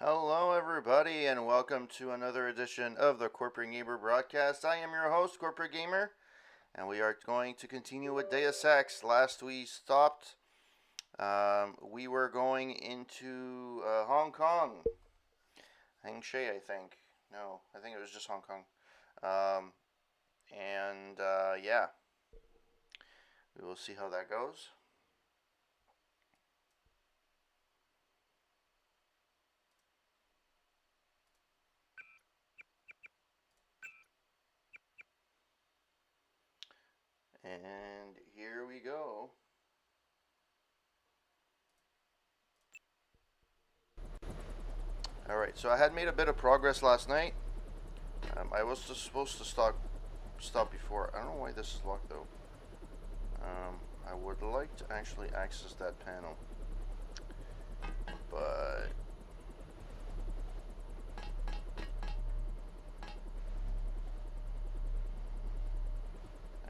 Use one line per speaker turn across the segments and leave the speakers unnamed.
Hello, everybody, and welcome to another edition of the Corporate Gamer broadcast. I am your host, Corporate Gamer, and we are going to continue with Deus Ex. Last we stopped, we were going into Hong Kong. Hangshe, I think. No, I think it was just Hong Kong. Yeah, we will see how that goes. And here we go. Alright, so I had made a bit of progress last night. I was just supposed to stop before. I don't know why this is locked though. I would like to actually access that panel, but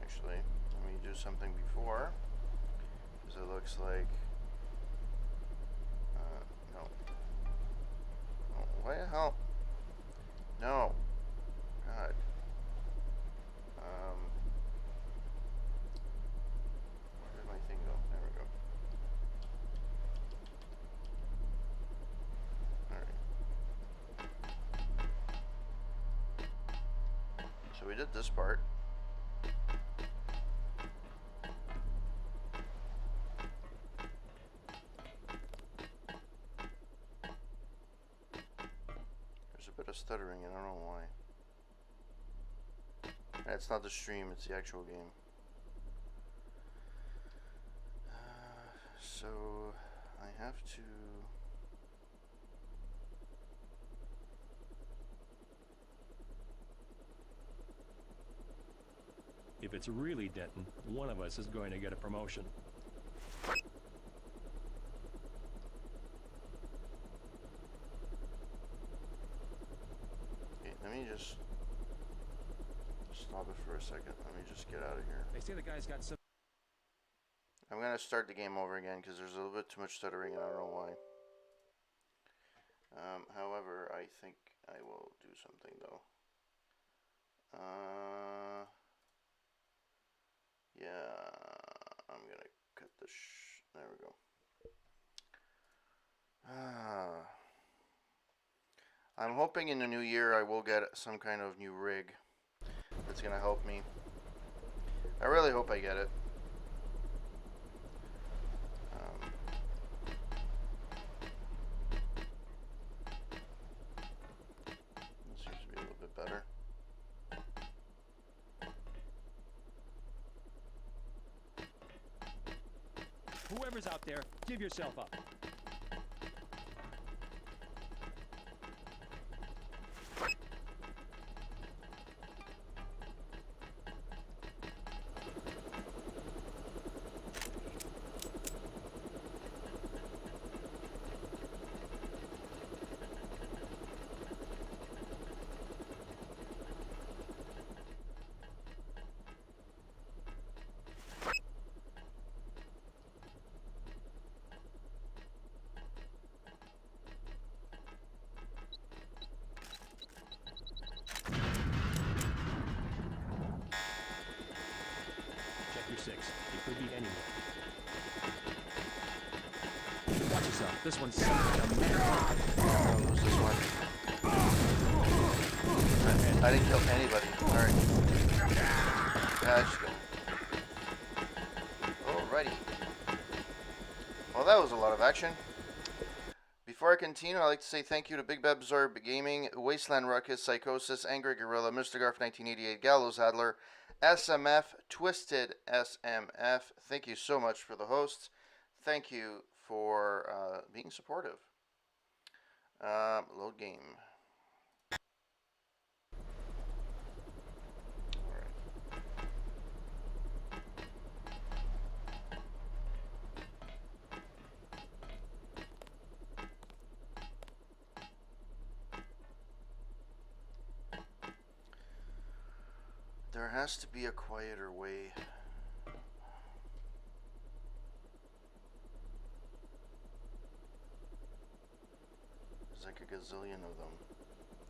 actually, let me do something before, because it looks like no. Oh, why the hell? No. God. Where did my thing go? There we go. Alright. So we did this part. There's a bit of stuttering, I don't know why. It's not the stream, it's the actual game. So I have to.
If it's really Denton, one of us is going to get a promotion.
Okay, let me just stop it for a second. Let me just get out of here.
They say the guy's got some.
I'm gonna start the game over again because there's a little bit too much stuttering and I don't know why. However, I think I will do something though. Yeah, I'm gonna cut the there we go. I'm hoping in the new year I will get some kind of new rig that's gonna help me. I really hope I get it. This seems to be a little bit better.
Whoever's out there, give yourself up. Check your six. It could be anywhere. Watch yourself. This one's
I'll lose this one. I didn't kill anybody. Alright. Let's go. Alrighty. Well, that was a lot of action. Before I continue, I'd like to say thank you to Big Babzorb Gaming, Wasteland Ruckus, Psychosis, Angry Gorilla, Mr. Garf 1988, Gallows Adler, SMF, Twisted SMF. Thank you so much for the hosts. Thank you for being supportive. Load game. There has to be a quieter way. There's like a gazillion of them.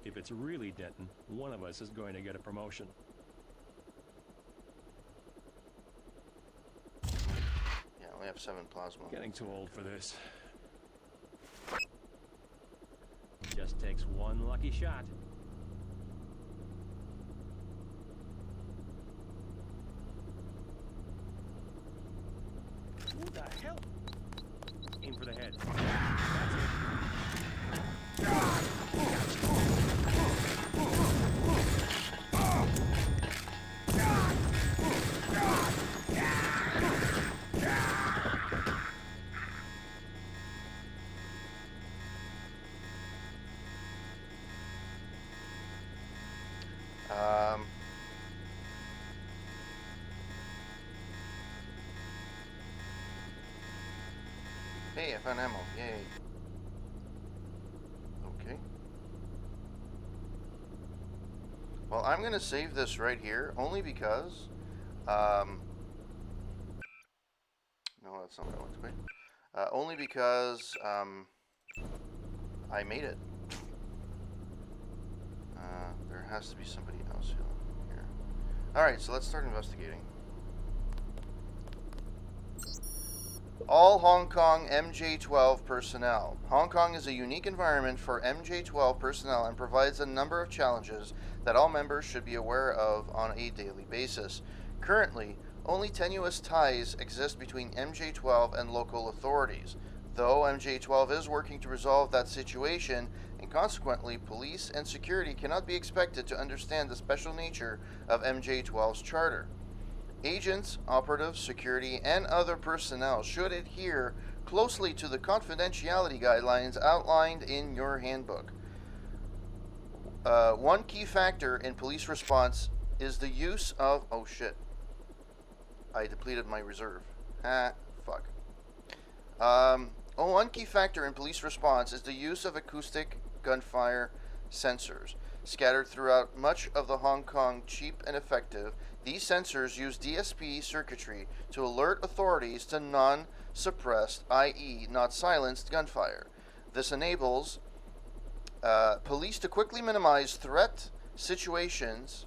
If it's really Denton, one of us is going to get a promotion.
Yeah, we have 7 plasma.
Getting too old for this. Just takes one lucky shot. Who the hell? Aim for the head. That's it.
Hey, I found ammo. Yay. Okay. Well, I'm gonna save this right here, only because, no, that's not what I want to be. Only because, I made it. There has to be somebody else here. Alright, so let's start investigating. All Hong Kong MJ-12 personnel. Hong Kong is a unique environment for MJ-12 personnel and provides a number of challenges that all members should be aware of on a daily basis. Currently, only tenuous ties exist between MJ-12 and local authorities, though MJ-12 is working to resolve that situation, and consequently, police and security cannot be expected to understand the special nature of MJ-12's charter. Agents, operatives, security, and other personnel should adhere closely to the confidentiality guidelines outlined in your handbook. One key factor in police response is the use of... Oh shit. I depleted my reserve. Fuck. One key factor in police response is the use of acoustic gunfire sensors. Scattered throughout much of the Hong Kong, cheap and effective, these sensors use DSP circuitry to alert authorities to non-suppressed, i.e. not silenced, gunfire. This enables police to quickly minimize threat situations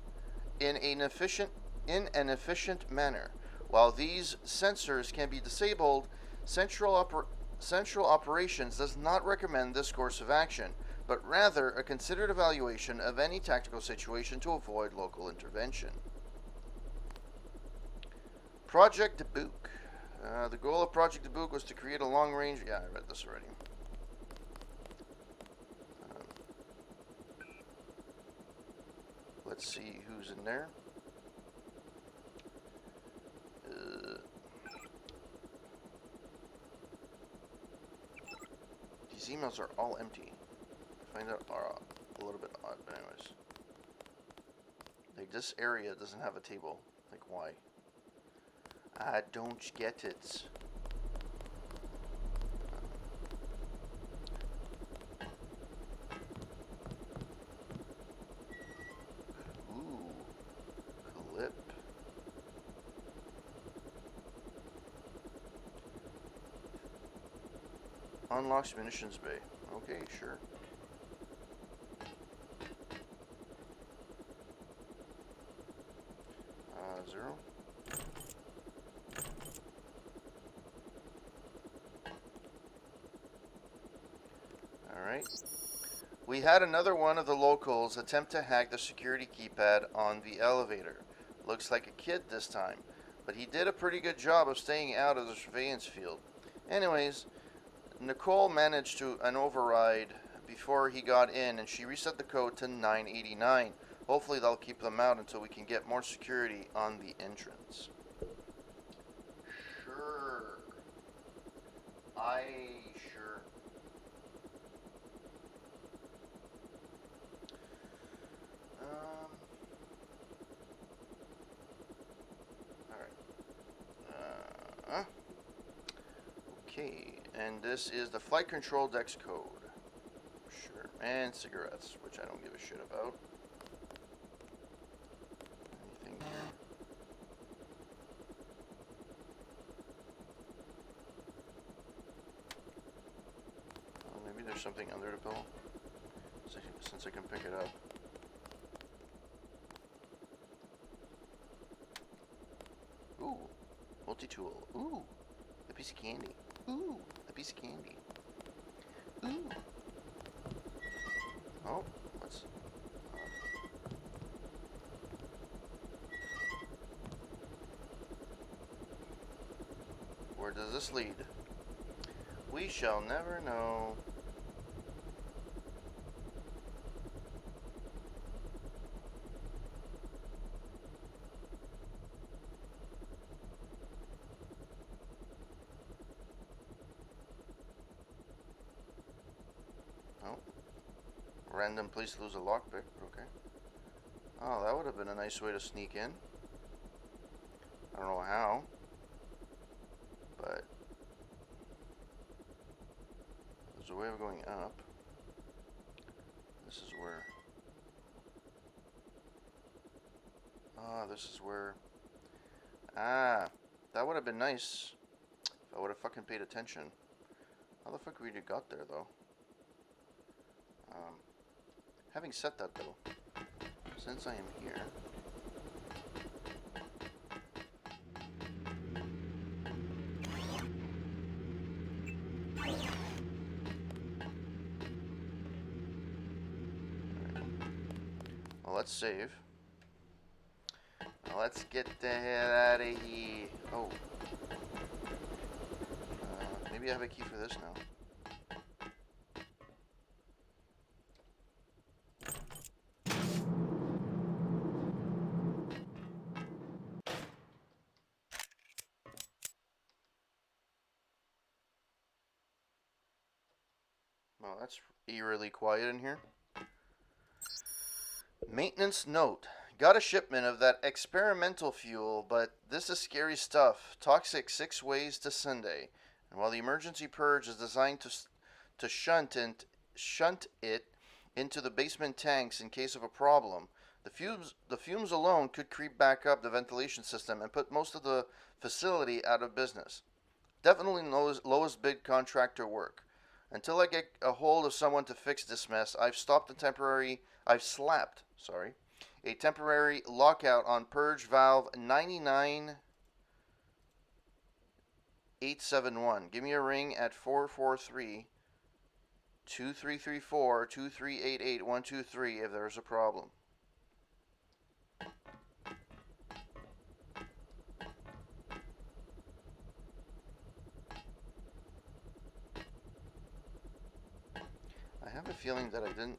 in an efficient manner. While these sensors can be disabled, Central Operations does not recommend this course of action, but rather a considered evaluation of any tactical situation to avoid local intervention. Project Dubuque. The goal of Project Dubuque was to create a long-range... Yeah, I read this already. Let's see who's in there. These emails are all empty. I find that are a little bit odd, but anyways. Like, this area doesn't have a table. Like, why? I don't get it. Ooh. Clip. Unlocks munitions bay. Okay, sure. Zero. Alright. We had another one of the locals attempt to hack the security keypad on the elevator. Looks like a kid this time, but he did a pretty good job of staying out of the surveillance field. Anyways, Nicole managed an override before he got in, and she reset the code to 989. Hopefully they'll keep them out until we can get more security on the entrance. Sure. Sure. Alright. Okay, and this is the flight control dex code. Sure. And cigarettes, which I don't give a shit about. Anything here? Oh, maybe there's something under the pillow. I can pick it up. Ooh, multi-tool. Ooh, a piece of candy. Ooh, a piece of candy. Ooh. Oh, what's... Where does this lead? We shall never know. Oh. Random place to lose a lockpick, okay. Oh, that would have been a nice way to sneak in. I don't know how, but there's a way of going up. This is where... Ah, this is where... Ah, that would have been nice if I would have fucking paid attention. How the fuck we got there, though? Having said that, though, since I am here... Well, let's save. Now let's get the hell out of here. Oh. Maybe I have a key for this now. Well, that's eerily quiet in here. Maintenance note. Got a shipment of that experimental fuel, but this is scary stuff. Toxic 6 ways to Sunday. And while the emergency purge is designed to shunt it into the basement tanks in case of a problem, the fumes alone could creep back up the ventilation system and put most of the facility out of business. Definitely lowest bid contractor work. Until I get a hold of someone to fix this mess, I've slapped a temporary lockout on purge valve 99871. Give me a ring at 443-2334-2388-123 if there's a problem. I have a feeling that I didn't...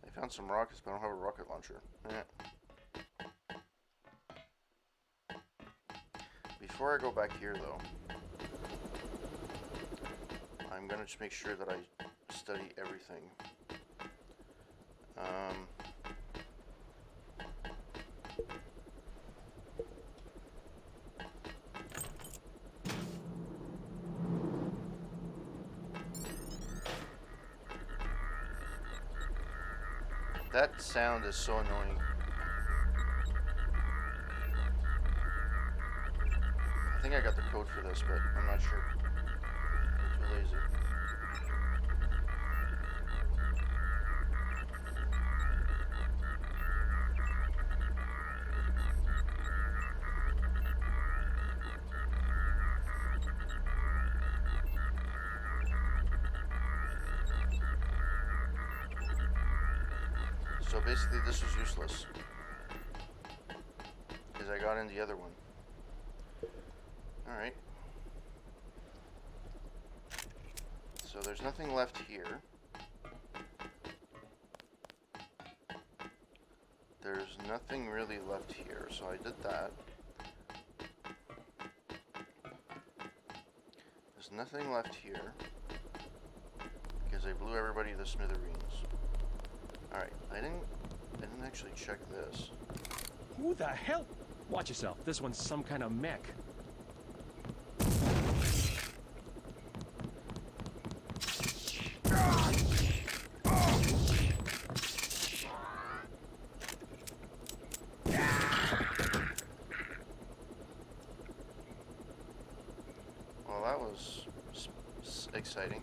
I found some rockets, but I don't have a rocket launcher. Before I go back here, though, I'm going to just make sure that I study everything. That sound is so annoying. I think I got the code for this, but I'm not sure. I'm too lazy. So basically this was useless, because I got in the other one. Alright. So there's nothing left here. There's nothing really left here, so I did that. There's nothing left here, because I blew everybody to smithereens. Alright, I didn't actually check this.
Who the hell? Watch yourself. This one's some kind of mech.
exciting.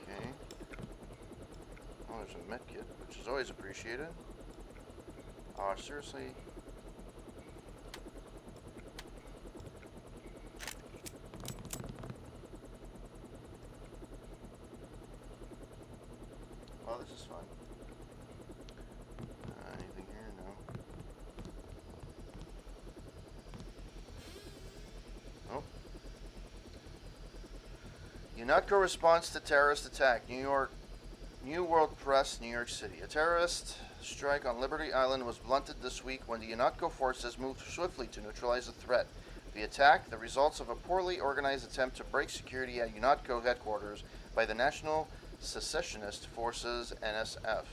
Okay. Oh, there's a med kit, which is always appreciated. Oh, seriously? Oh, this is fun. Anything here? No. Nope. UNATCO response to terrorist attack. New York. New World Press, New York City. A terrorist strike on Liberty Island was blunted this week when the UNATCO forces moved swiftly to neutralize the threat. The attack, the results of a poorly organized attempt to break security at UNATCO headquarters by the National Secessionist Forces (NSF),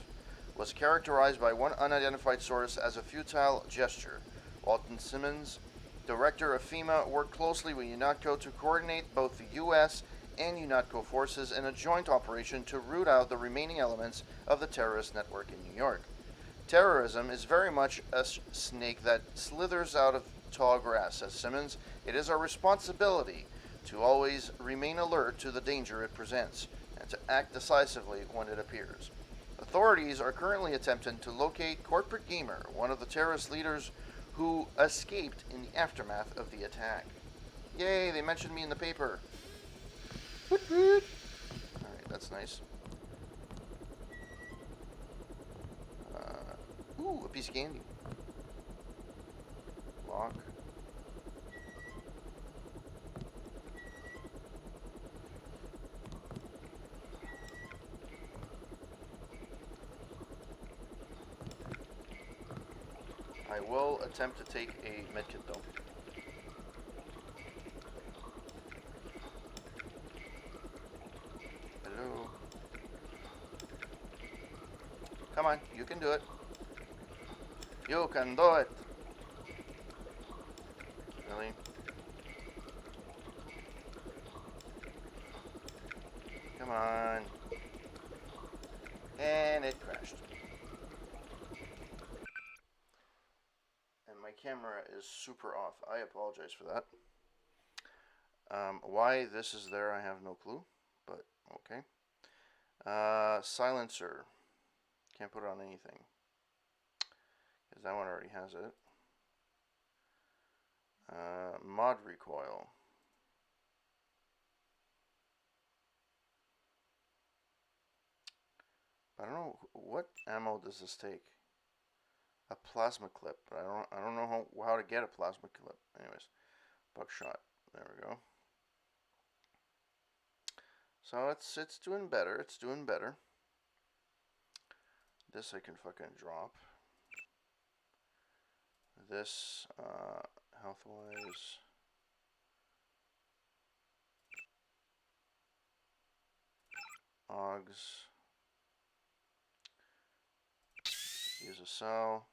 was characterized by one unidentified source as a futile gesture. Walton Simmons, director of FEMA, worked closely with UNATCO to coordinate both the U.S. and UNATCO forces in a joint operation to root out the remaining elements of the terrorist network in New York. Terrorism is very much a snake that slithers out of tall grass, says Simmons. It is our responsibility to always remain alert to the danger it presents and to act decisively when it appears. Authorities are currently attempting to locate Corporate Gamer, one of the terrorist leaders who escaped in the aftermath of the attack. Yay, they mentioned me in the paper. Alright, that's nice. Ooh, a piece of candy. Lock. I will attempt to take a medkit though. Hello. Come on, you can do it. You can do it. Really? Come on. And it crashed. And my camera is super off. I apologize for that. Why this is there, I have no clue. But, okay. Silencer. Can't put it on anything. Because that one already has it. Mod recoil. I don't know what ammo does this take. A plasma clip, but I don't know how to get a plasma clip. Anyways, buckshot. There we go. So it's doing better. It's doing better. This I can fucking drop. This health wise. Augs. Use a cell.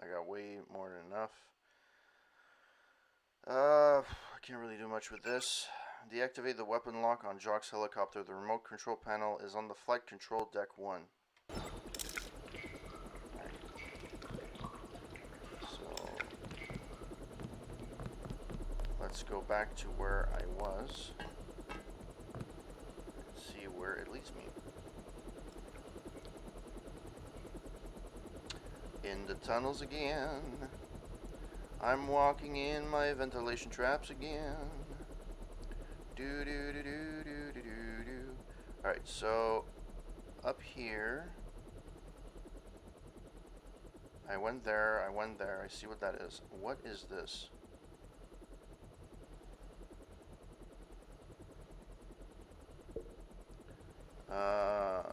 I got way more than enough. I can't really do much with this. Deactivate the weapon lock on Jock's helicopter. The remote control panel is on the flight control deck 1. Right. So let's go back to where I was and see where it leads me. In the tunnels again. I'm walking in my ventilation traps again. Do do do do do do do do. Alright, so up here. I went there, I see what that is. What is this? Oh.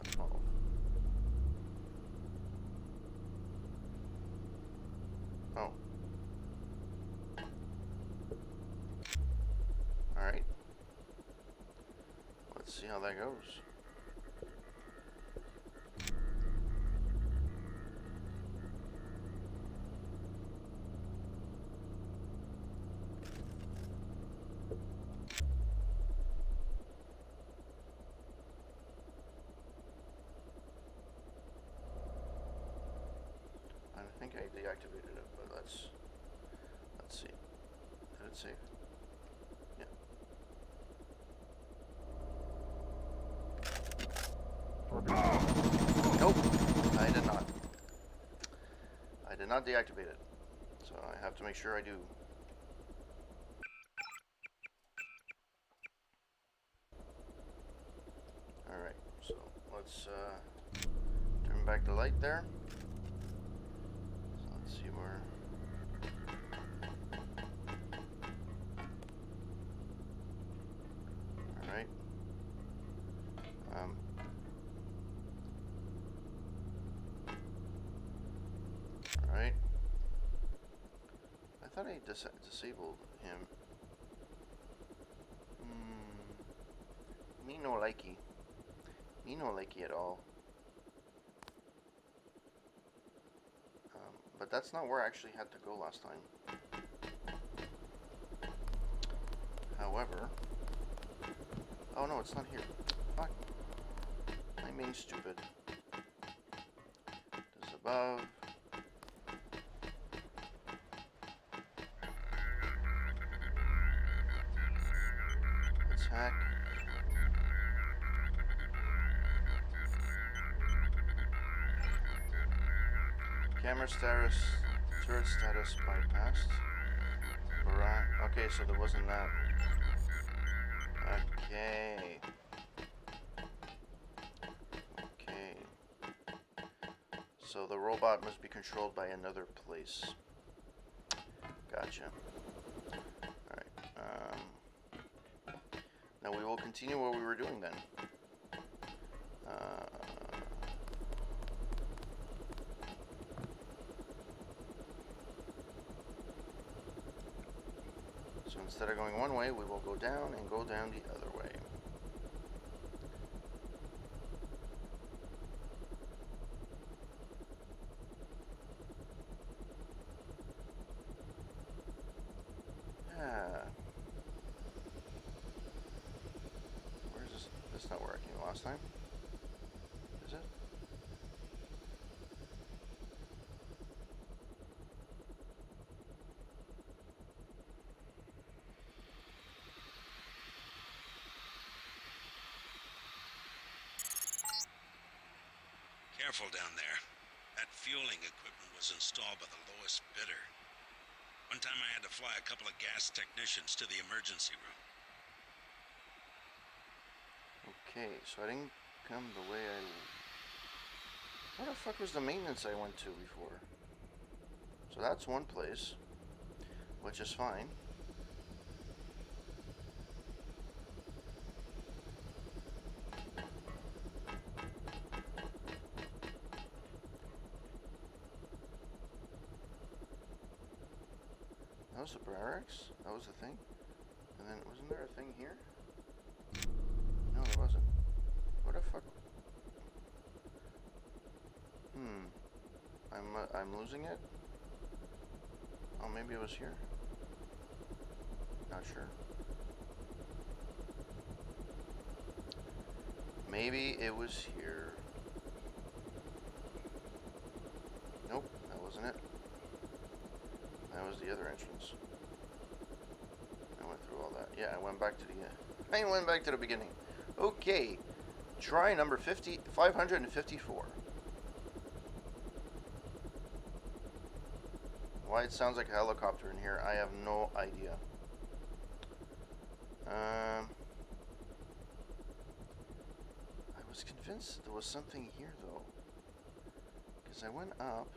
Oh. Alright. Let's see how that goes. I think I deactivated it, but let's Let's see. Did it save? Yeah. Nope. I did not. I did not deactivate it. So I have to make sure I do. Alright, so let's turn back the light there. So let's see where... Alright. Alright. I thought I disabled him. Me no likey. Me no likey at all. But that's not where I actually had to go last time. However... Oh no, it's not here. Fuck. I'm being stupid. This above. Attack. Camera status, turret status bypassed. Okay, so there wasn't that. Okay. Okay. So the robot must be controlled by another place. Gotcha. Alright. Now we will continue what we were doing then. So instead of going one way, we will go down and go down the other way. Where's this? That's not working last time. Is it?
Careful down there. That fueling equipment was installed by the lowest bidder. One time I had to fly a couple of gas technicians to the emergency room.
Okay, so I didn't come the way I... Where the fuck was the maintenance I went to before? So that's one place, which is fine. That was the barracks? That was the thing? And then, wasn't there a thing here? No, there wasn't. What the fuck? I'm losing it? Oh, maybe it was here? Not sure. Maybe it was here. Nope, that wasn't it. That was the other entrance. I went through all that. Yeah, I went back to the... I went back to the beginning. Okay. Try number 554. Why it sounds like a helicopter in here, I have no idea. I was convinced there was something here, though. Because I went up,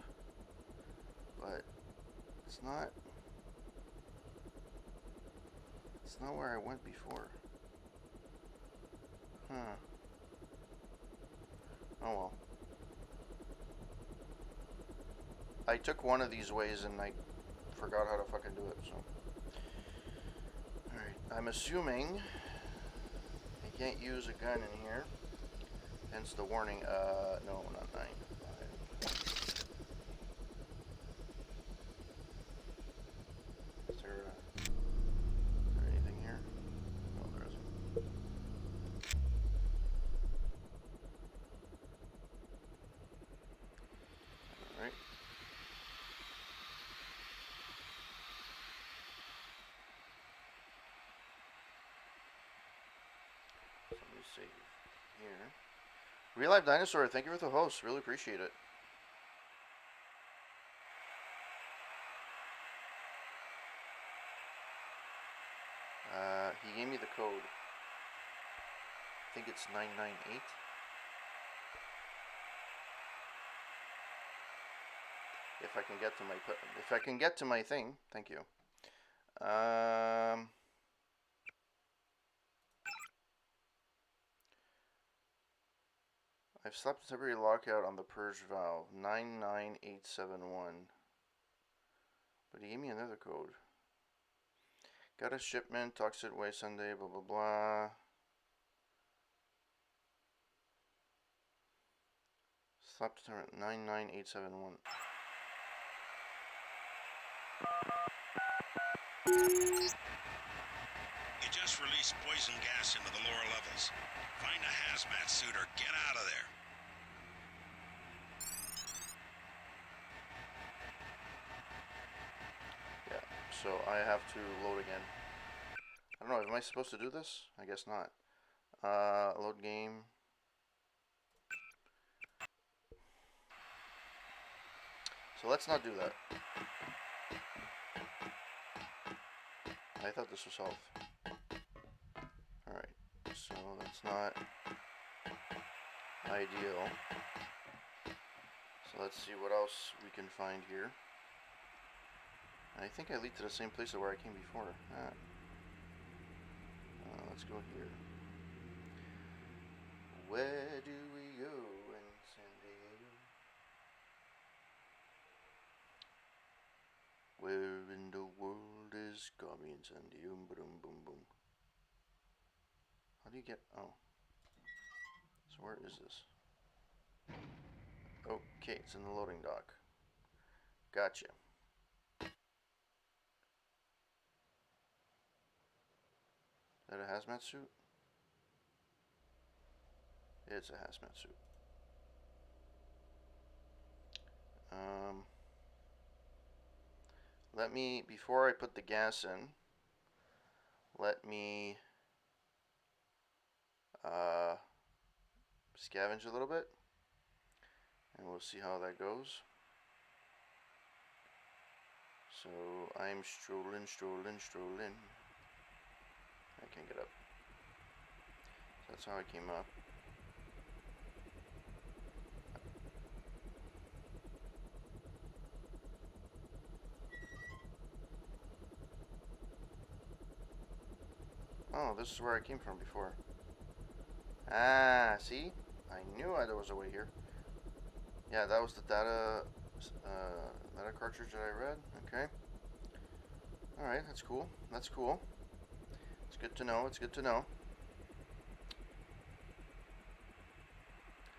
but it's not... It's not where I went before. Huh. Oh well. I took one of these ways and I forgot how to fucking do it, so. Alright, I'm assuming I can't use a gun in here. Hence the warning. No, not 9. 5. Is there anything here? No, there isn't. Alright. save here. Real Life Dinosaur, thank you for the host. Really appreciate it. He gave me the code. I think it's 998. If I can get to my thing, thank you. I've slapped a temporary lockout on the purge valve, 99871. But he gave me another code. Got a shipment, toxic waste Sunday, blah blah blah. Slapped a temporary 99871.
You just released poison gas into the lower levels. Find a hazmat suit or get out of there.
Yeah, so I have to load again. I don't know, am I supposed to do this? I guess not. Load game. So let's not do that. I thought this was health. Alright, so that's not ideal. So let's see what else we can find here. I think I lead to the same place where I came before. Let's go here. Where do we go in San Diego? Where in the world is Gobby in San Diego? Boom, boom, boom. How do you get? Oh. So where is this? Okay, it's in the loading dock. Gotcha. Is that a hazmat suit? It's a hazmat suit. Let me, before I put the gas in, let me scavenge a little bit, and we'll see how that goes. So I'm strolling. I can't get up. So that's how I came up. Oh, this is where I came from before. Ah, see? I knew there was a way here. Yeah, that was the data cartridge that I read. Okay. Alright, that's cool. That's cool. It's good to know. It's good to know.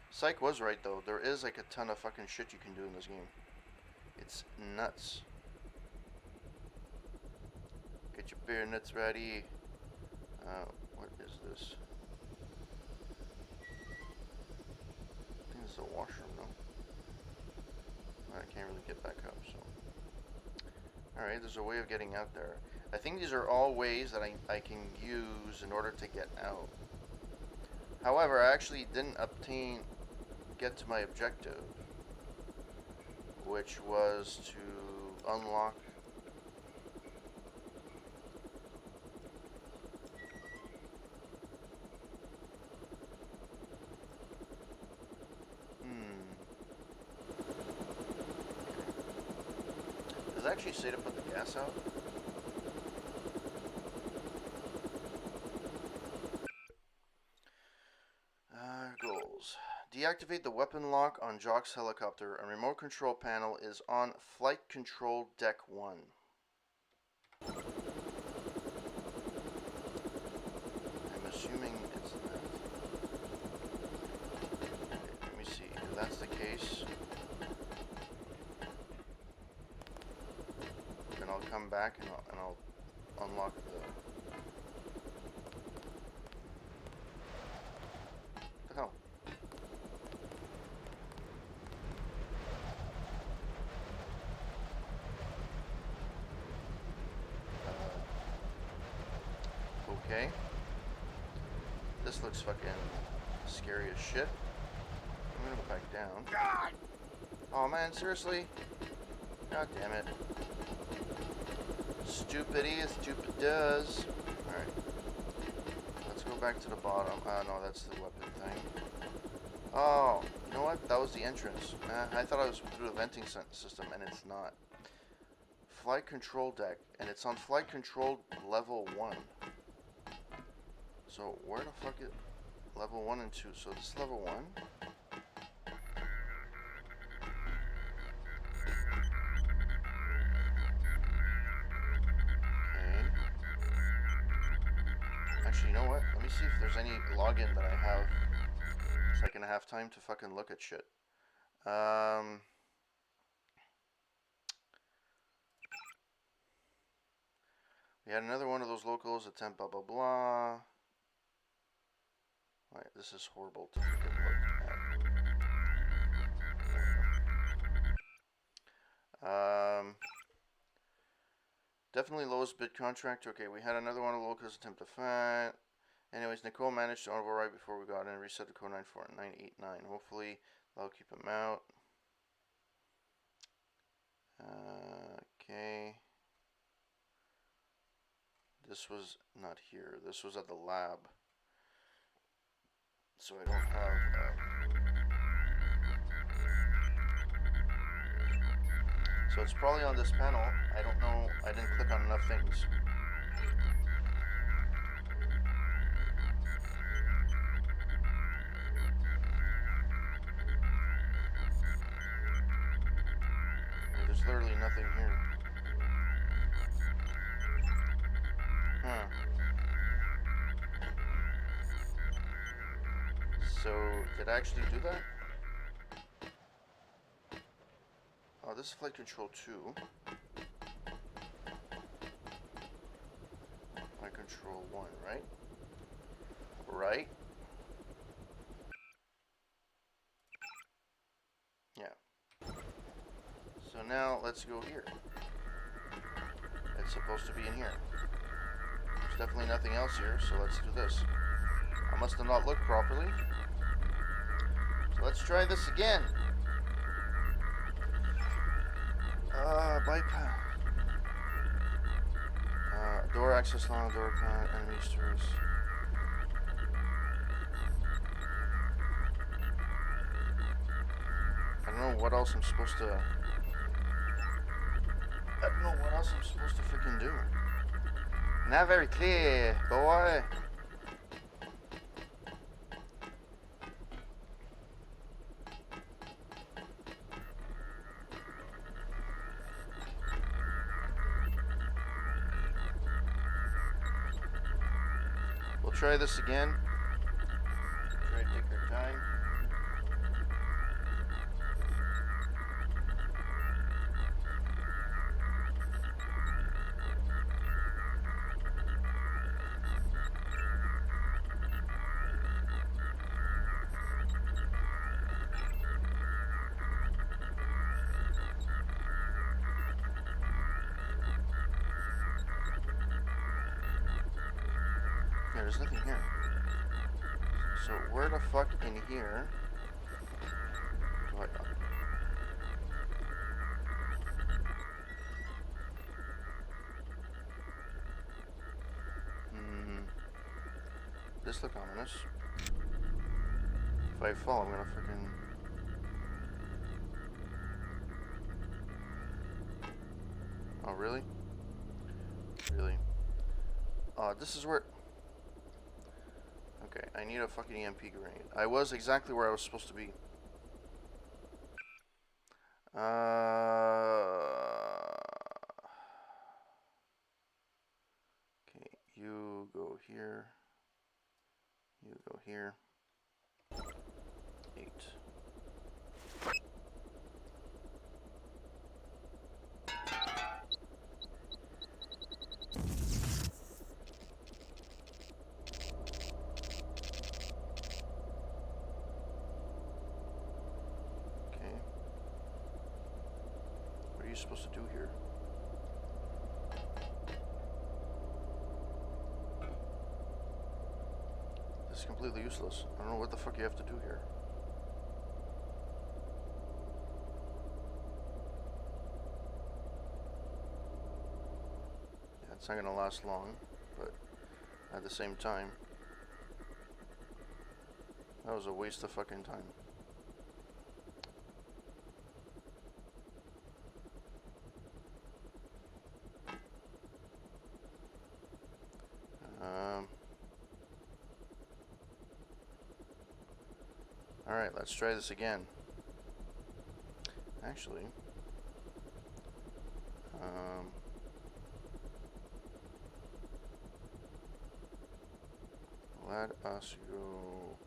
Psych was right, though. There is like a ton of fucking shit you can do in this game. It's nuts. Get your beer nuts ready. What is this? I think this is a washroom, no? I can't really get back up, so. Alright, there's a way of getting out there. I think these are all ways that I can use in order to get out. However, I actually didn't get to my objective, which was to unlock Does it actually say to put the gas out? Goals. Deactivate the weapon lock on Jock's helicopter. A remote control panel is on Flight Control Deck 1. I'm assuming it's that. Okay, let me see. If that's the case, then I'll come back and I'll unlock the hell. Okay. This This looks fucking scary as shit. I'm gonna go back down.
God!
Oh man, seriously? God damn it. Stupid is, stupid does. Alright. Let's go back to the bottom. No, that's the weapon thing. Oh, you know what? That was the entrance. I thought I was through the venting system, and it's not. Flight control deck, and it's on flight control level 1. So, where the fuck is level 1 and 2? So, this is level 1. Actually, you know what? Let me see if there's any login that I have so I can have time to fucking look at shit. We had another one of those locals attempt blah blah blah. Right, this is horrible to fucking look at. Definitely lowest bid contract. Okay, we had another one of the locals attempt to fight. Anyways, Nicole managed to override before we got in and reset the code 94989. Hopefully, that'll keep him out. Okay. This was not here. This was at the lab. So I don't have... So it's probably on this panel. I don't know. I didn't click on enough things. There's literally nothing here. Huh. So, did I actually do that? Oh, this is flight control 2. Flight control 1, right? Right? Yeah. So now, let's go here. It's supposed to be in here. There's definitely nothing else here, so let's do this. I must have not looked properly. So let's try this again. Bypass. Door access long, door pan, enemies tourists. I don't know what else I'm supposed to... I don't know what else I'm supposed to freaking do. Not very clear, boy. We'll try this again. Try to take our time. Yeah, there's nothing here. So where the fuck in here do I go? This look ominous. If I fall, I'm gonna freaking... Oh, really? Really? This is where... Okay, I need a fucking EMP grenade. I was exactly where I was supposed to be. Okay, you go here. You go here. 8. What are you supposed to do here? This It's completely useless. I don't know what the fuck you have to do here. Yeah, it's not gonna last long, but at the same time, that was a waste of fucking time. Alright, let's try this again. Actually, let us go.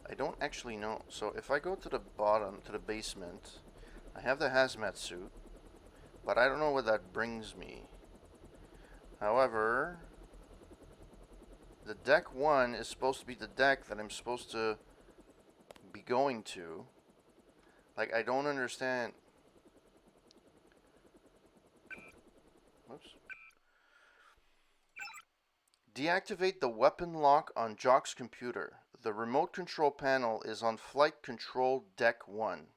I don't actually know. So if I go to the bottom, to the basement, I have the hazmat suit, but I don't know where that brings me. However, the deck 1 is supposed to be the deck that I'm supposed to be going to. Like, I don't understand. Whoops. Deactivate the weapon lock on Jock's computer. The remote control panel is on flight control deck 1.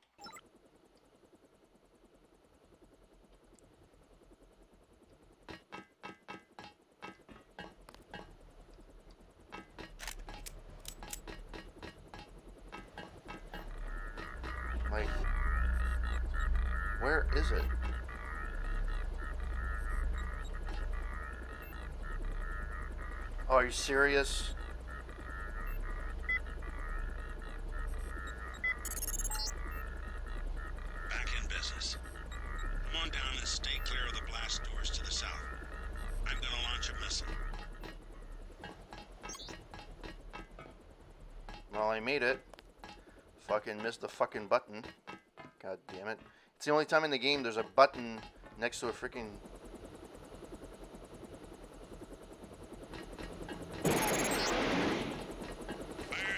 Like, where is it? Oh, are you serious?
Back in business. Come on down and stay clear of the blast doors to the south. I'm gonna launch a missile.
Well, I made it. Fucking missed the fucking button. God damn it. It's the only time in the game there's a button next to a freaking...
Fire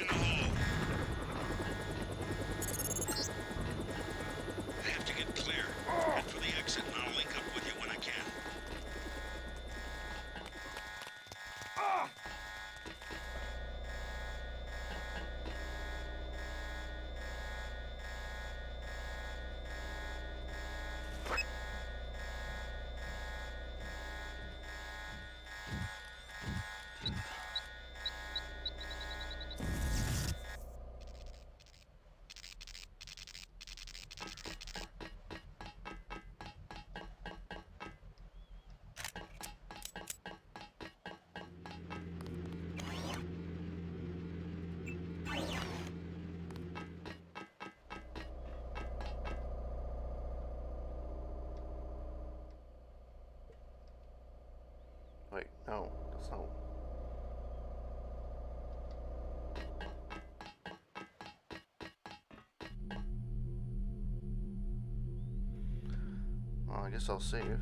in the hole. I have to get clear. Head for the exit and I'll link up with you when I can.
Wait, no. That's not... Well, I guess I'll save.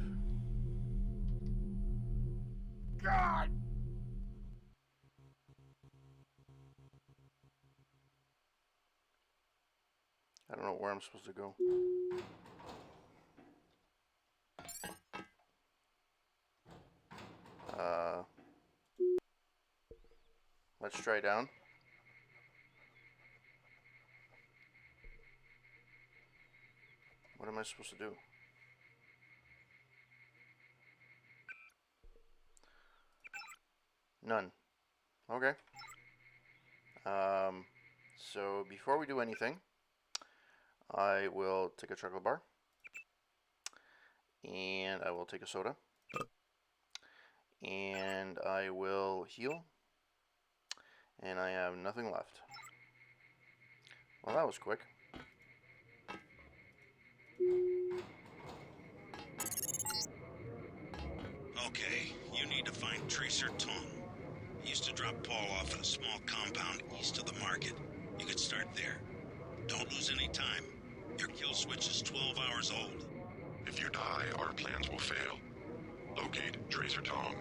God! I don't know where I'm supposed to go. Let's try down. What am I supposed to do? None. Okay. So before we do anything, I will take a chocolate bar. And I will take a soda. And I will heal. And I have nothing left. Well, that was quick.
Okay, you need to find Tracer Tom. He used to drop Paul off at a small compound east of the market. You could start there. Don't lose any time. Your kill switch is 12 hours old.
If you die, our plans will fail. Locate Tracer Tom.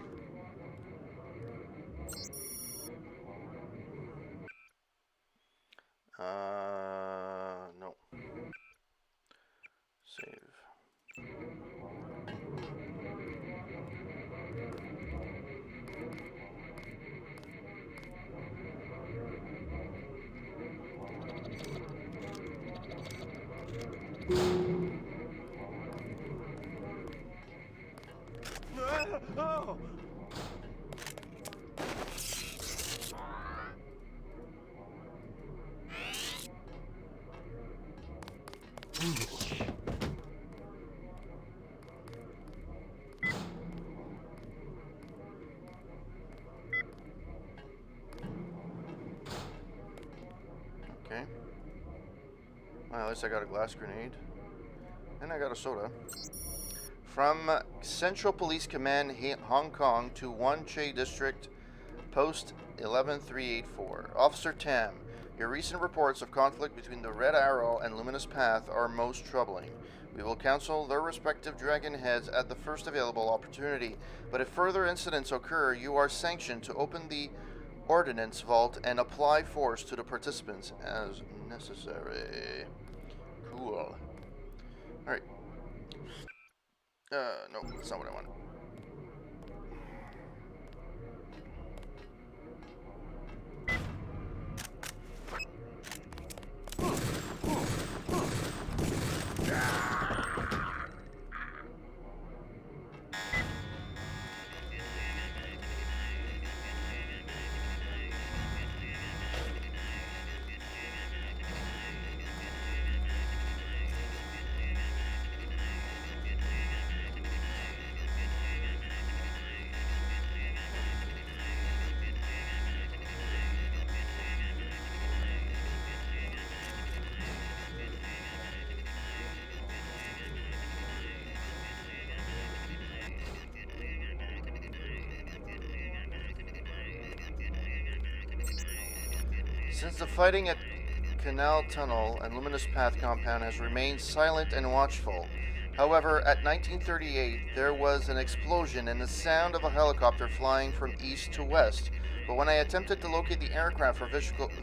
No. Save.
Oh!
Okay. Well, at least I got a glass grenade. And I got a soda. From Central Police Command, Hong Kong to Wan Chai District, Post 11384. Officer Tam, your recent reports of conflict between the Red Arrow and Luminous Path are most troubling. We will counsel their respective dragon heads at the first available opportunity, but if further incidents occur, you are sanctioned to open the ordnance vault and apply force to the participants as necessary. Cool. Alright. No, that's not what I want. Since the fighting at Canal Tunnel and Luminous Path compound has remained silent and watchful. However, at 1938, there was an explosion and the sound of a helicopter flying from east to west. But when I attempted to locate the aircraft for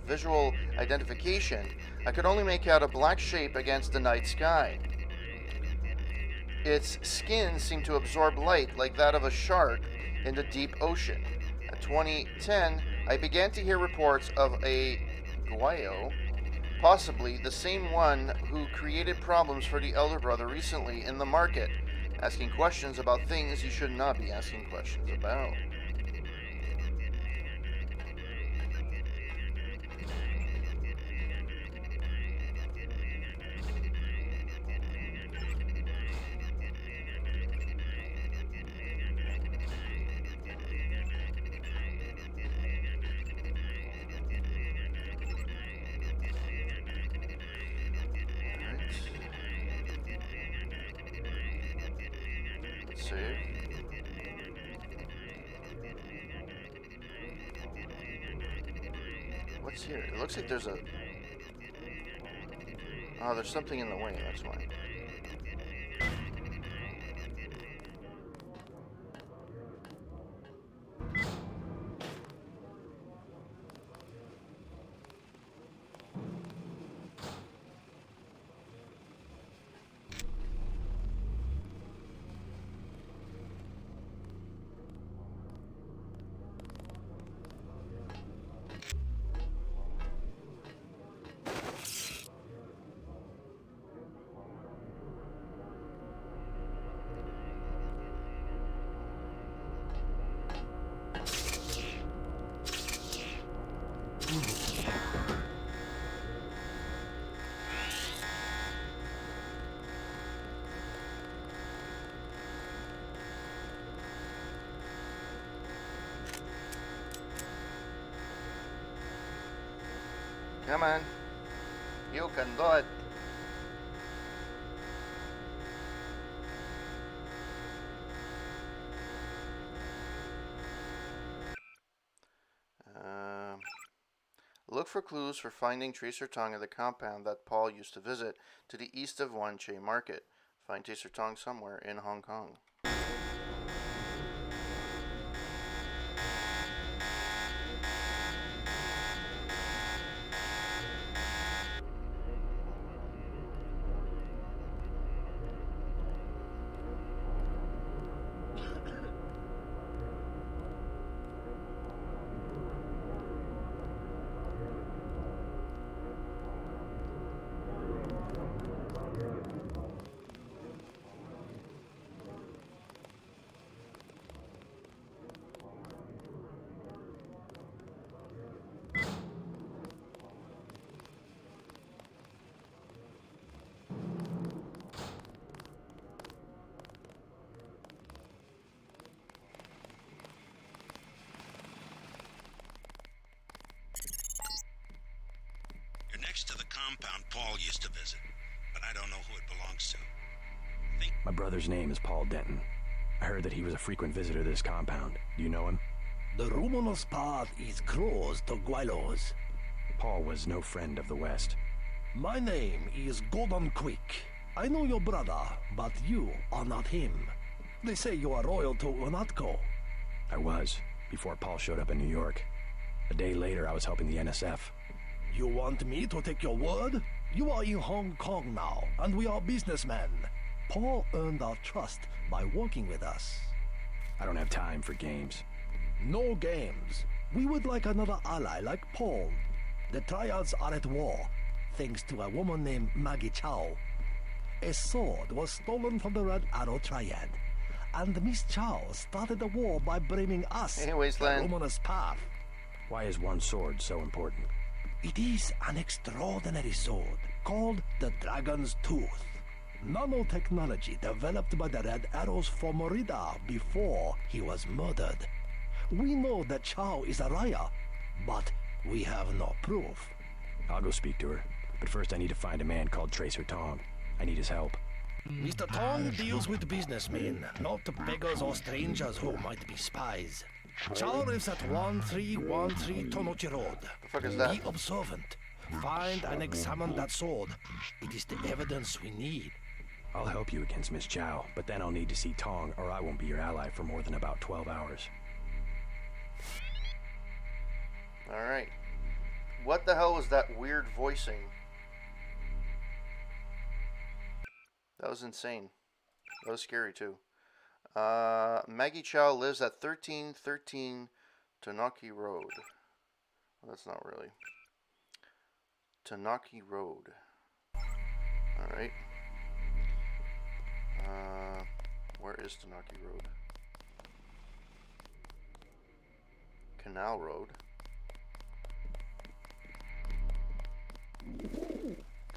visual identification, I could only make out a black shape against the night sky. Its skin seemed to absorb light like that of a shark in the deep ocean. At 2010, I began to hear reports of a Guayo, possibly the same one who created problems for the elder brother recently in the market, asking questions about things he should not be asking questions about. Save. What's here? It looks like there's a... Oh, there's something in the way, that's why. Come on. You can do it. Look for clues for finding Tracer Tong at the compound that Paul used to visit to the east of Wan Chai Market. Find Tracer Tong somewhere in Hong Kong.
compound Paul used to visit, but I don't know who it belongs to.
My brother's name is Paul Denton. I heard that he was a frequent visitor to this compound. Do you know him?
The luminous path is closed to Guilos.
Paul was no friend of the West.
My name is Gordon Quick. I know your brother, but you are not him. They say you are loyal to Unatco.
I was, before Paul showed up in New York. A day later, I was helping the NSF.
You want me to take your word? You are in Hong Kong now, and we are businessmen. Paul earned our trust by working with us.
I don't have time for games.
No games. We would like another ally like Paul. The Triads are at war, thanks to a woman named Maggie Chow. A sword was stolen from the Red Arrow Triad, and Miss Chow started the war by blaming us,
Hey,
the
Wasteland.
luminous path.
Why is one sword so important?
It is an extraordinary sword called the Dragon's Tooth. Nanotechnology developed by the Red Arrows for Morida before he was murdered. We know that Chow is a liar, but we have no proof.
I'll go speak to her. But first I need to find a man called Tracer Tong. I need his help.
Mr. Tong deals with businessmen, not beggars or strangers who might be spies. Chow lives at 1313 Tonochi Road.
The fuck is that?
Be observant. Find and examine that sword. It is the evidence we need.
I'll help you against Miss Chow, but then I'll need to see Tong or I won't be your ally for more than about 12 hours.
Alright. What the hell was that weird voicing? That was insane. That was scary too. Maggie Chow lives at 1313 Tanaki Road. Well, that's not really. Tanaki Road. Alright. Where is Tanaki Road? Canal Road.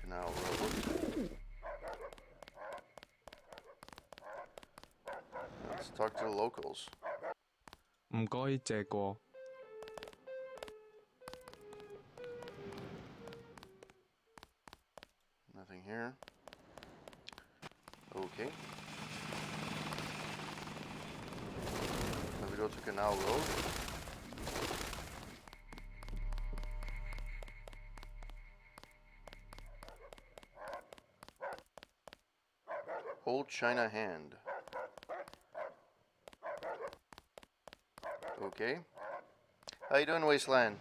Canal Road. Let's talk to the locals.
唔該借過。
Nothing here. Okay. Now we go to Canal Road. Old China Hand. Okay. How you doing, Wasteland?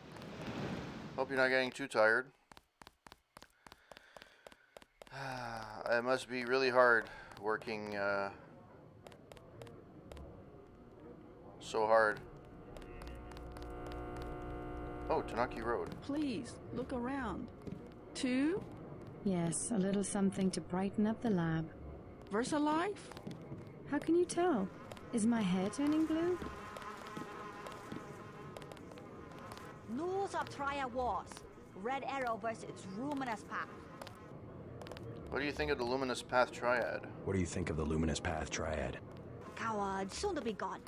Hope you're not getting too tired. It must be really hard working so hard. Oh, Tanaki Road.
Please, look around. 2?
Yes, a little something to brighten up the lab.
VersaLife?
How can you tell? Is my hair turning blue?
Rules of Triad Wars. Red Arrow versus Luminous Path.
What do you think of the Luminous Path Triad?
What do you think of the Luminous Path Triad?
Cowards, soon to be gone.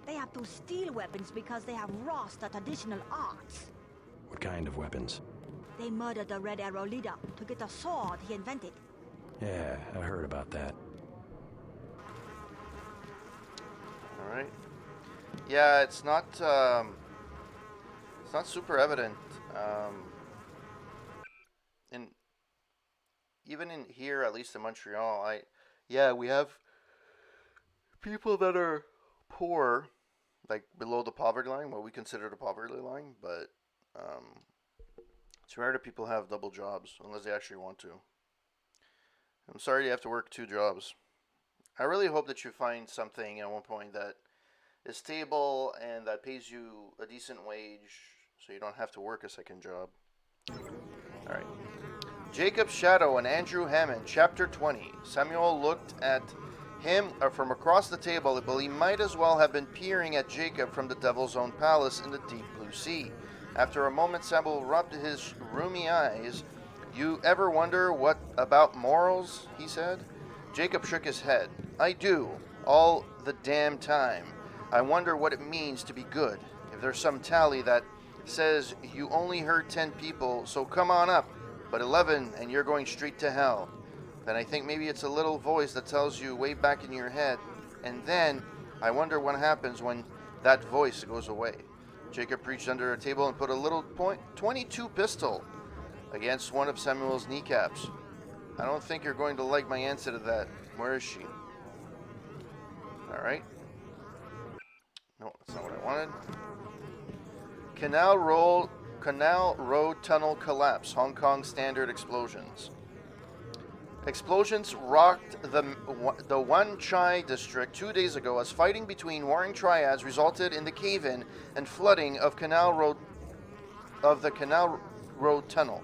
They have to steal weapons because they have lost the traditional arts.
What kind of weapons?
They murdered the Red Arrow leader to get the sword he invented.
Yeah, I heard about that.
Alright. Yeah, it's not super evident. In even in here, at least in Montreal, we have people that are poor, like below the poverty line, what we consider the poverty line, but it's rare that people have double jobs unless they actually want to. I'm sorry you have to work 2 jobs. I really hope that you find something at one point that is stable and that pays you a decent wage so you don't have to work a second job. Alright. Jacob Shadow and Andrew Hammond, Chapter 20. Samuel looked at him from across the table, but he might as well have been peering at Jacob from the Devil's Own Palace in the deep blue sea. After a moment, Samuel rubbed his rheumy eyes. You ever wonder what about morals? He said. Jacob shook his head. I do, all the damn time. I wonder what it means to be good. If there's some tally that says you only hurt 10 people, so come on up. but 11 and you're going straight to hell. Then I think maybe it's a little voice that tells you way back in your head, and then I wonder what happens when that voice goes away. Jacob reached under a table and put a little .22 pistol against one of Samuel's kneecaps. I don't think you're going to like my answer to that. Where is she? Alright. No, that's not what I wanted. Canal Road tunnel collapse. Hong Kong standard explosions. Explosions rocked the Wan Chai district 2 days ago as fighting between warring triads resulted in the cave-in and flooding of the Canal Road tunnel,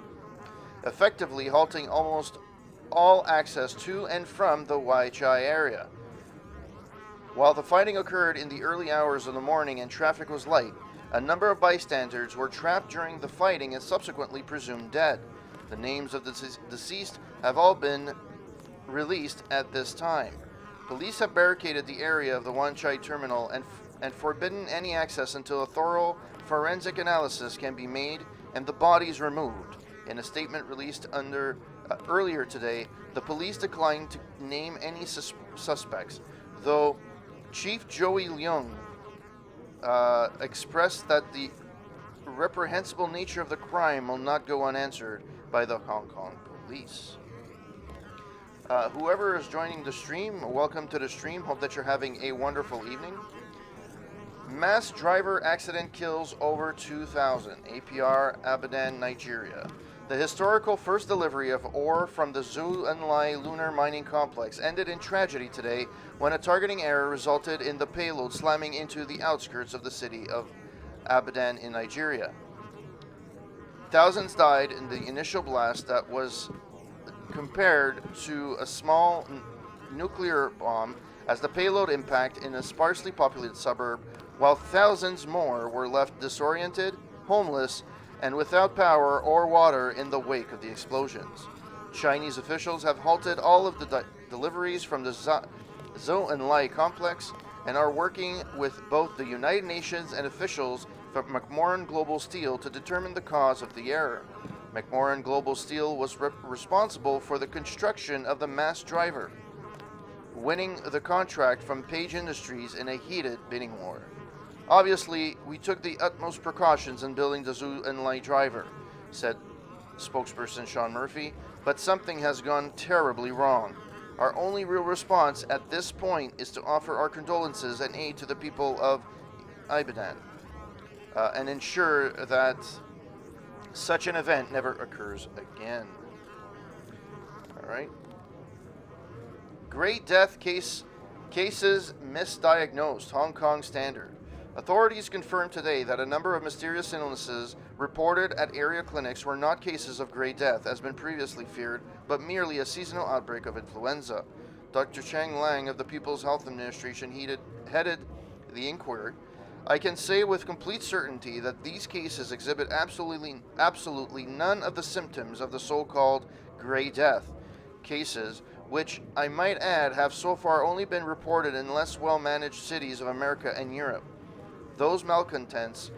effectively halting almost all access to and from the Wai Chai area. While the fighting occurred in the early hours of the morning and traffic was light, a number of bystanders were trapped during the fighting and subsequently presumed dead. The names of the deceased have all been released at this time. Police have barricaded the area of the Wan Chai terminal and forbidden any access until a thorough forensic analysis can be made and the bodies removed. In a statement released earlier today, the police declined to name any suspects, though Chief Joey Leung expressed that the reprehensible nature of the crime will not go unanswered by the Hong Kong police. Whoever is joining the stream, welcome to the stream. Hope that you're having a wonderful evening. Mass driver accident kills over 2,000. APR, Abadan, Nigeria. The historical first delivery of ore from the Zhou Enlai lunar mining complex ended in tragedy today when a targeting error resulted in the payload slamming into the outskirts of the city of Abadan in Nigeria. Thousands died in the initial blast that was compared to a small nuclear bomb as the payload impacted in a sparsely populated suburb, while thousands more were left disoriented, homeless, and without power or water in the wake of the explosions. Chinese officials have halted all of the deliveries from the Zhou Enlai complex and are working with both the United Nations and officials from McMoran Global Steel to determine the cause of the error. McMoran Global Steel was responsible for the construction of the mass driver, winning the contract from Page Industries in a heated bidding war. Obviously, we took the utmost precautions in building the Zhou Enlai driver, said spokesperson Sean Murphy, but something has gone terribly wrong. Our only real response at this point is to offer our condolences and aid to the people of Ibadan and ensure that such an event never occurs again. Alright. Great death cases misdiagnosed. Hong Kong standard. Authorities confirmed today that a number of mysterious illnesses reported at area clinics were not cases of Grey Death, as been previously feared, but merely a seasonal outbreak of influenza. Dr. Chang Lang of the People's Health Administration headed the inquiry. I can say with complete certainty that these cases exhibit absolutely none of the symptoms of the so-called Grey Death cases, which I might add have so far only been reported in less well-managed cities of America and Europe. Those malcontents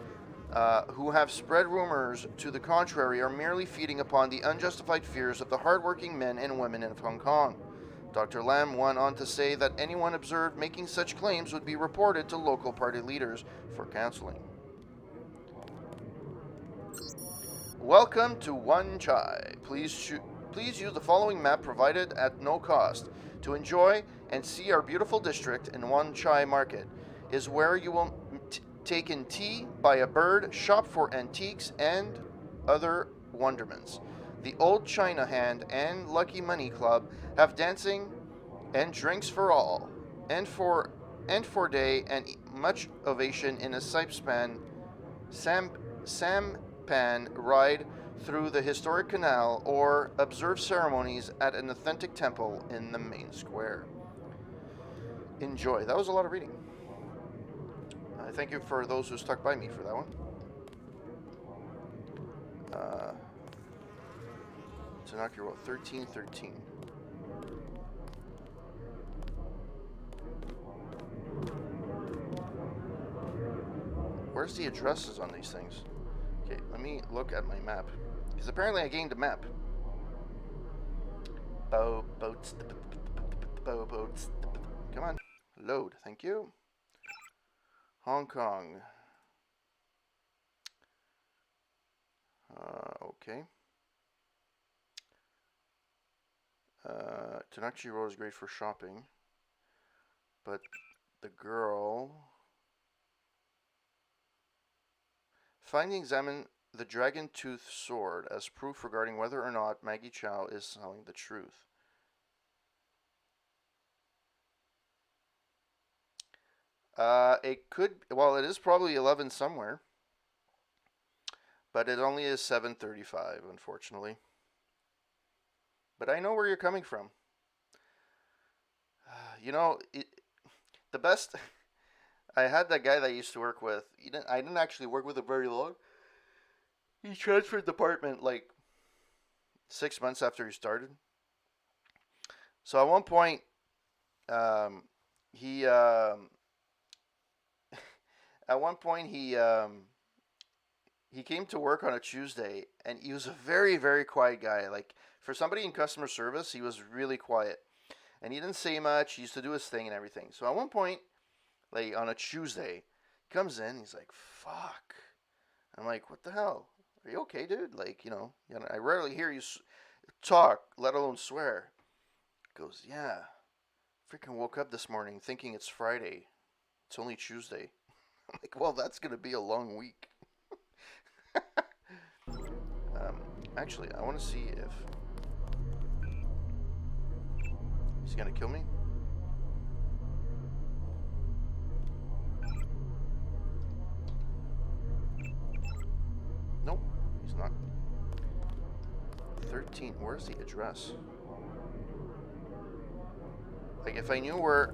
who have spread rumors to the contrary are merely feeding upon the unjustified fears of the hardworking men and women of Hong Kong. Dr. Lam went on to say that anyone observed making such claims would be reported to local party leaders for counseling. Welcome to Wan Chai. Please use the following map provided at no cost to enjoy and see our beautiful district in Wan Chai Market. Is where you will take in tea, buy a bird, shop for antiques, and other wonderments. The Old China Hand and Lucky Money Club have dancing and drinks for all, and for day and much ovation in a sampan ride through the historic canal or observe ceremonies at an authentic temple in the main square. Enjoy. That was a lot of reading. Thank you for those who stuck by me for that one. To knock your roll, 1313. Where's the addresses on these things? Okay, let me look at my map. Because apparently I gained a map. boats. Boats. Come on. Load. Thank you. Hong Kong. Okay. Tanakchi Road is great for shopping. But the girl... Find and examine the dragon tooth sword as proof regarding whether or not Maggie Chow is telling the truth. It could... Well, it is probably 11 somewhere. But it only is 7:35, unfortunately. But I know where you're coming from. You know, the best... I had that guy that I used to work with. I didn't actually work with him very long. He transferred department like 6 months after he started. So at one point, he at one point he came to work on a Tuesday, and he was a very, very quiet guy. Like, for somebody in customer service, he was really quiet. And he didn't say much. He used to do his thing and everything. So at one point, like, on a Tuesday, he comes in, he's like, fuck. I'm like, what the hell? Are you okay, dude? Like, you know, I rarely hear you talk, let alone swear. He goes, yeah. Freaking woke up this morning thinking it's Friday. It's only Tuesday. I'm like, well, that's going to be a long week. Actually, I want to see if he's going to kill me. Nope, he's not. 13, where's the address? Like, if I knew where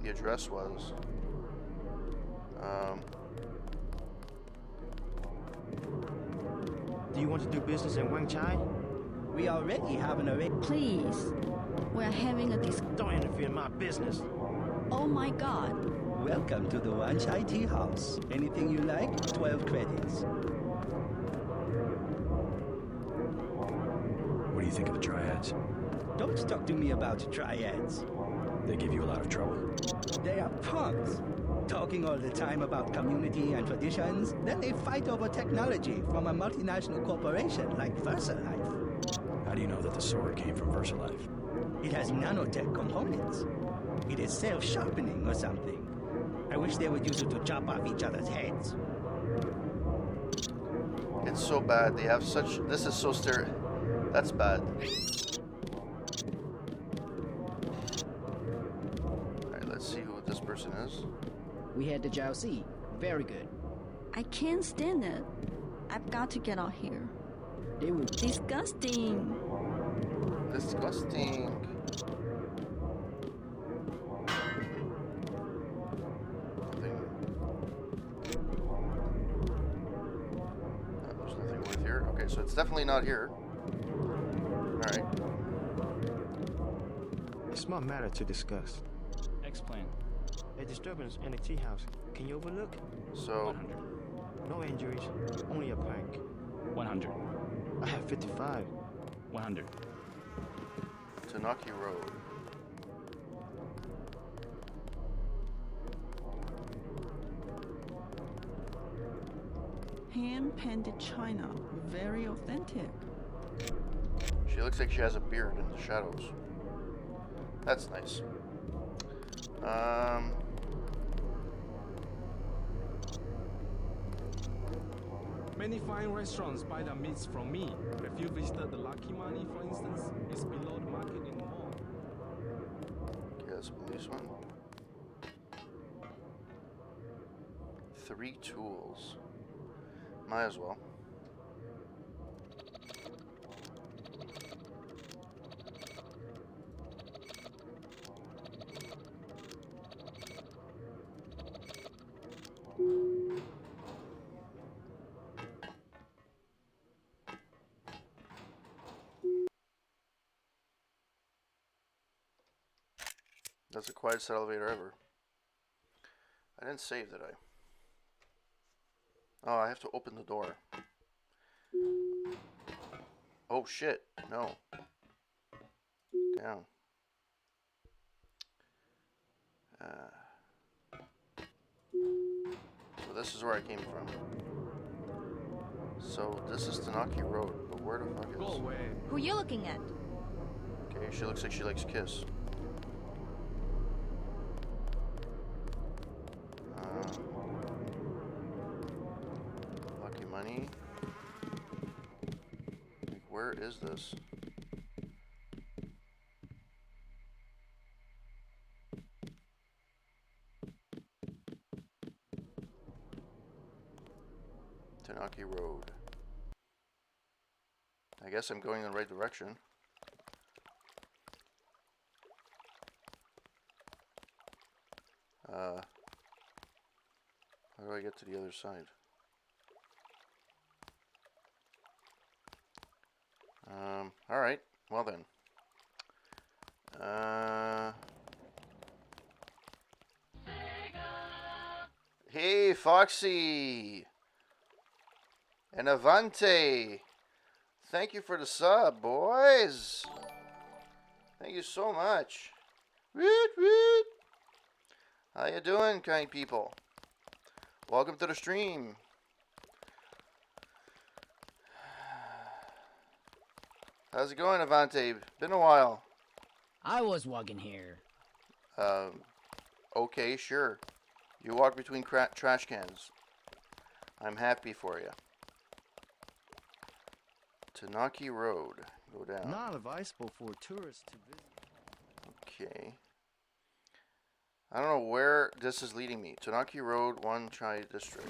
the address was.
Do you want to do business in Wang Chai? We already have an array.
Please. We're having a
Don't interfere in my business.
Oh my god.
Welcome to the Wan Chai Tea House. Anything you like, 12 credits.
What do you think of the triads?
Don't talk to me about triads.
They give you a lot of trouble.
They are punks. Talking all the time about community and traditions, then they fight over technology from a multinational corporation like VersaLife.
How do you know that the sword came from VersaLife?
It has nanotech components. It is self-sharpening or something. I wish they would use it to chop off each other's heads.
It's so bad. They have such... This is so That's bad. Alright, let's see who this person is.
We head to Jiaoxi. Very good.
I can't stand it. I've got to get out here. Disgusting.
Disgusting. Nothing. No, there's nothing worth here. Okay, so it's definitely not here. Alright.
A small matter to discuss.
Explain.
A disturbance in the tea house. Can you overlook?
So...
100.
No injuries, only a prank.
100.
I have 55.
100.
Tanaki Road.
Hand-painted china. Very authentic.
She looks like she has a beard in the shadows. That's nice.
Many fine restaurants buy their meats from me. Have you visited the Lucky Money, for instance? It's below the market in the mall.
Okay, that's the police one. 3 tools. Might as well. That's the quietest elevator ever. I didn't save, did I? Oh, I have to open the door. Oh shit, no. down. So this is where I came from. So this is Tanaki Road, but where the fuck is?
Go away.
Who you looking at?
Okay, she looks like she likes Kiss. Lucky Money. Like, where is this? Tanaki Road. I guess I'm going in the right direction. How do I get to the other side? Alright. Well then. Hey, Foxy! And Avante! Thank you for the sub, boys! Thank you so much. Woot woot! How you doing, kind people? Welcome to the stream. How's it going, Avante? Been a while.
I was walking here.
Okay, sure. You walk between trash cans. I'm happy for you. Tanaki Road. Go down.
Not advisable for tourists to visit.
Okay. I don't know where this is leading me. Tanaki Road, One Chai District.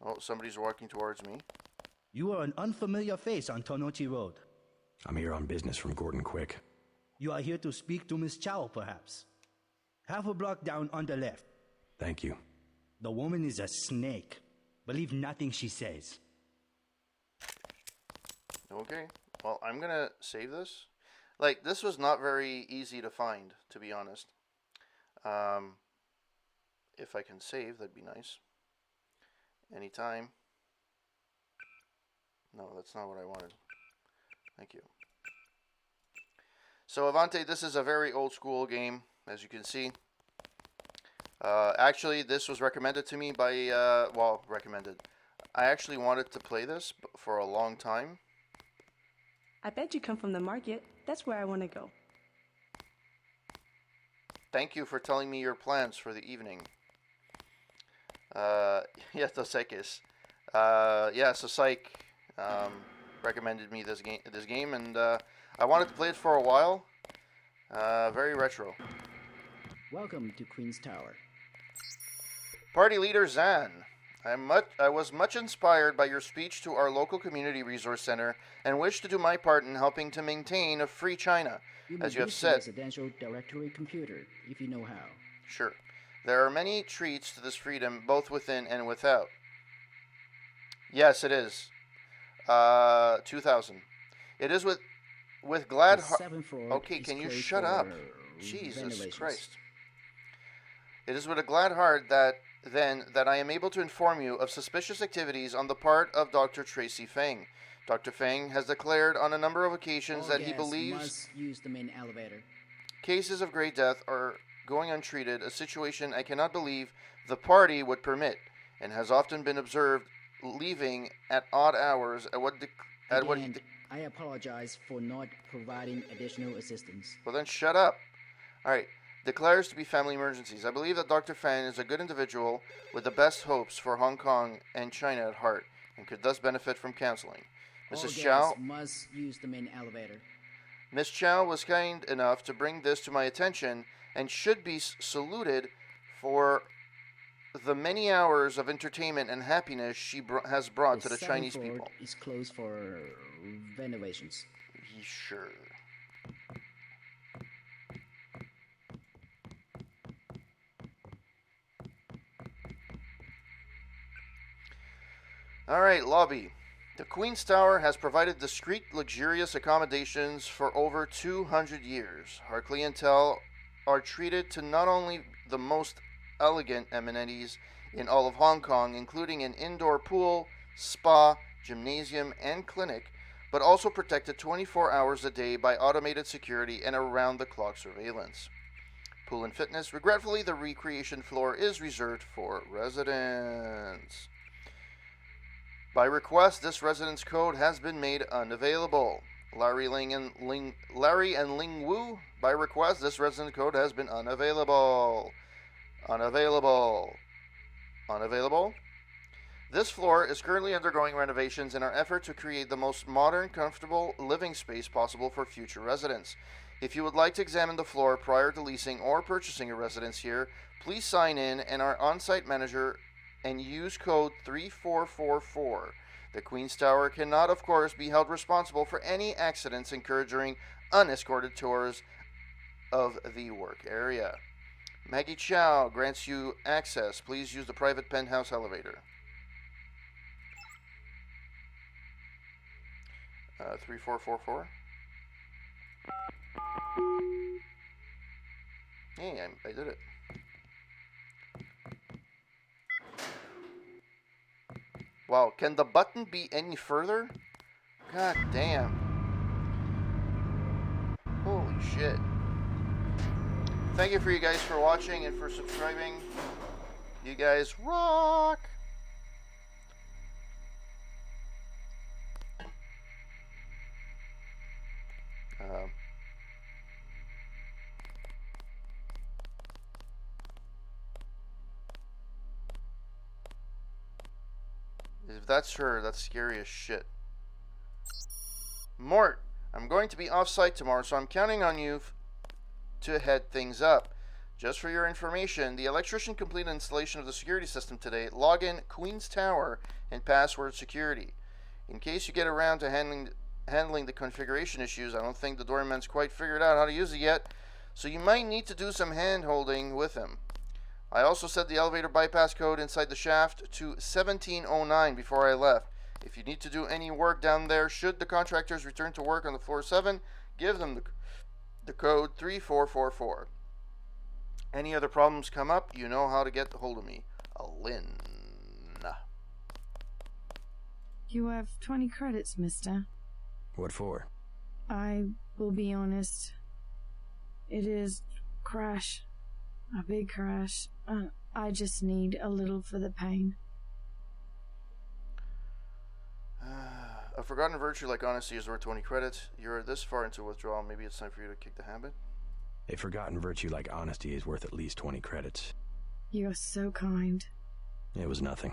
Oh, somebody's walking towards me.
You are an unfamiliar face on Tonochi Road.
I'm here on business from Gordon Quick.
You are here to speak to Miss Chow, perhaps. Half a block down on the left.
Thank you.
The woman is a snake. Believe nothing she says.
Okay. Well, I'm gonna save this. Like, this was not very easy to find, to be honest. If I can save, that'd be nice. Anytime. No, that's not what I wanted. Thank you. So, Avante, this is a very old school game, as you can see. Actually, this was recommended to me by, well, recommended. I actually wanted to play this for a long time.
I bet you come from the market. That's where I want to go.
Thank you for telling me your plans for the evening. Yeah, Deus Ex. Yeah, so Psych recommended me this game, and I wanted to play it for a while. Very retro.
Welcome to Queen's Tower.
Party leader Zan. I was much inspired by your speech to our local community resource center and wish to do my part in helping to maintain a free China, as you have said.
Residential directory computer, if you know how.
Sure. There are many treats to this freedom, both within and without. Yes, it is. 2000. It is with glad heart. Okay, can you shut up? Jesus Christ. It is with a glad heart that I am able to inform you of suspicious activities on the part of Dr. Tracy Feng. Dr. Feng has declared on a number of occasions that he believes
must use the main elevator.
Cases of great death are going untreated, a situation I cannot believe the party would permit, and has often been observed leaving at odd hours
I apologize for not providing additional assistance.
Well then shut up. Alright. Declares to be family emergencies. I believe that Dr. Fan is a good individual with the best hopes for Hong Kong and China at heart, and could thus benefit from counseling. Mrs. Chow
must use the main elevator.
Miss Chow was kind enough to bring this to my attention and should be saluted for the many hours of entertainment and happiness she has brought to the Chinese people.
Is closed for renovations.
Sure. Alright, lobby. The Queen's Tower has provided discreet, luxurious accommodations for over 200 years. Our clientele are treated to not only the most elegant amenities in all of Hong Kong, including an indoor pool, spa, gymnasium, and clinic, but also protected 24 hours a day by automated security and around-the-clock surveillance. Pool and fitness. Regretfully, the recreation floor is reserved for residents. By request, this residence code has been made unavailable. Larry and Ling Wu. By request, this residence code has been unavailable. Unavailable. Unavailable. This floor is currently undergoing renovations in our effort to create the most modern, comfortable living space possible for future residents. If you would like to examine the floor prior to leasing or purchasing a residence here, please sign in and our on-site manager and use code 3444. The Queen's Tower cannot, of course, be held responsible for any accidents incurred during unescorted tours of the work area. Maggie Chow grants you access. Please use the private penthouse elevator. 3444. Hey, I did it. Wow, can the button be any further? God damn. Holy shit. Thank you for you guys for watching and for subscribing. You guys rock! If that's her, that's scary as shit. Mort, I'm going to be off-site tomorrow, so I'm counting on you to head things up. Just for your information, the electrician completed installation of the security system today. Log in Queen's Tower and password security. In case you get around to handling the configuration issues, I don't think the doorman's quite figured out how to use it yet, so you might need to do some hand-holding with him. I also set the elevator bypass code inside the shaft to 1709 before I left. If you need to do any work down there, should the contractors return to work on the floor 7, give them the code 3444. Any other problems come up, you know how to get a hold of me. Lynn.
You have 20 credits, mister.
What for?
I will be honest. It is crash. A big crash. I just need a little for the pain.
A forgotten virtue like honesty is worth 20 credits. You're this far into withdrawal. Maybe it's time for you to kick the habit.
A forgotten virtue like honesty is worth at least 20 credits.
You're so kind.
It was nothing.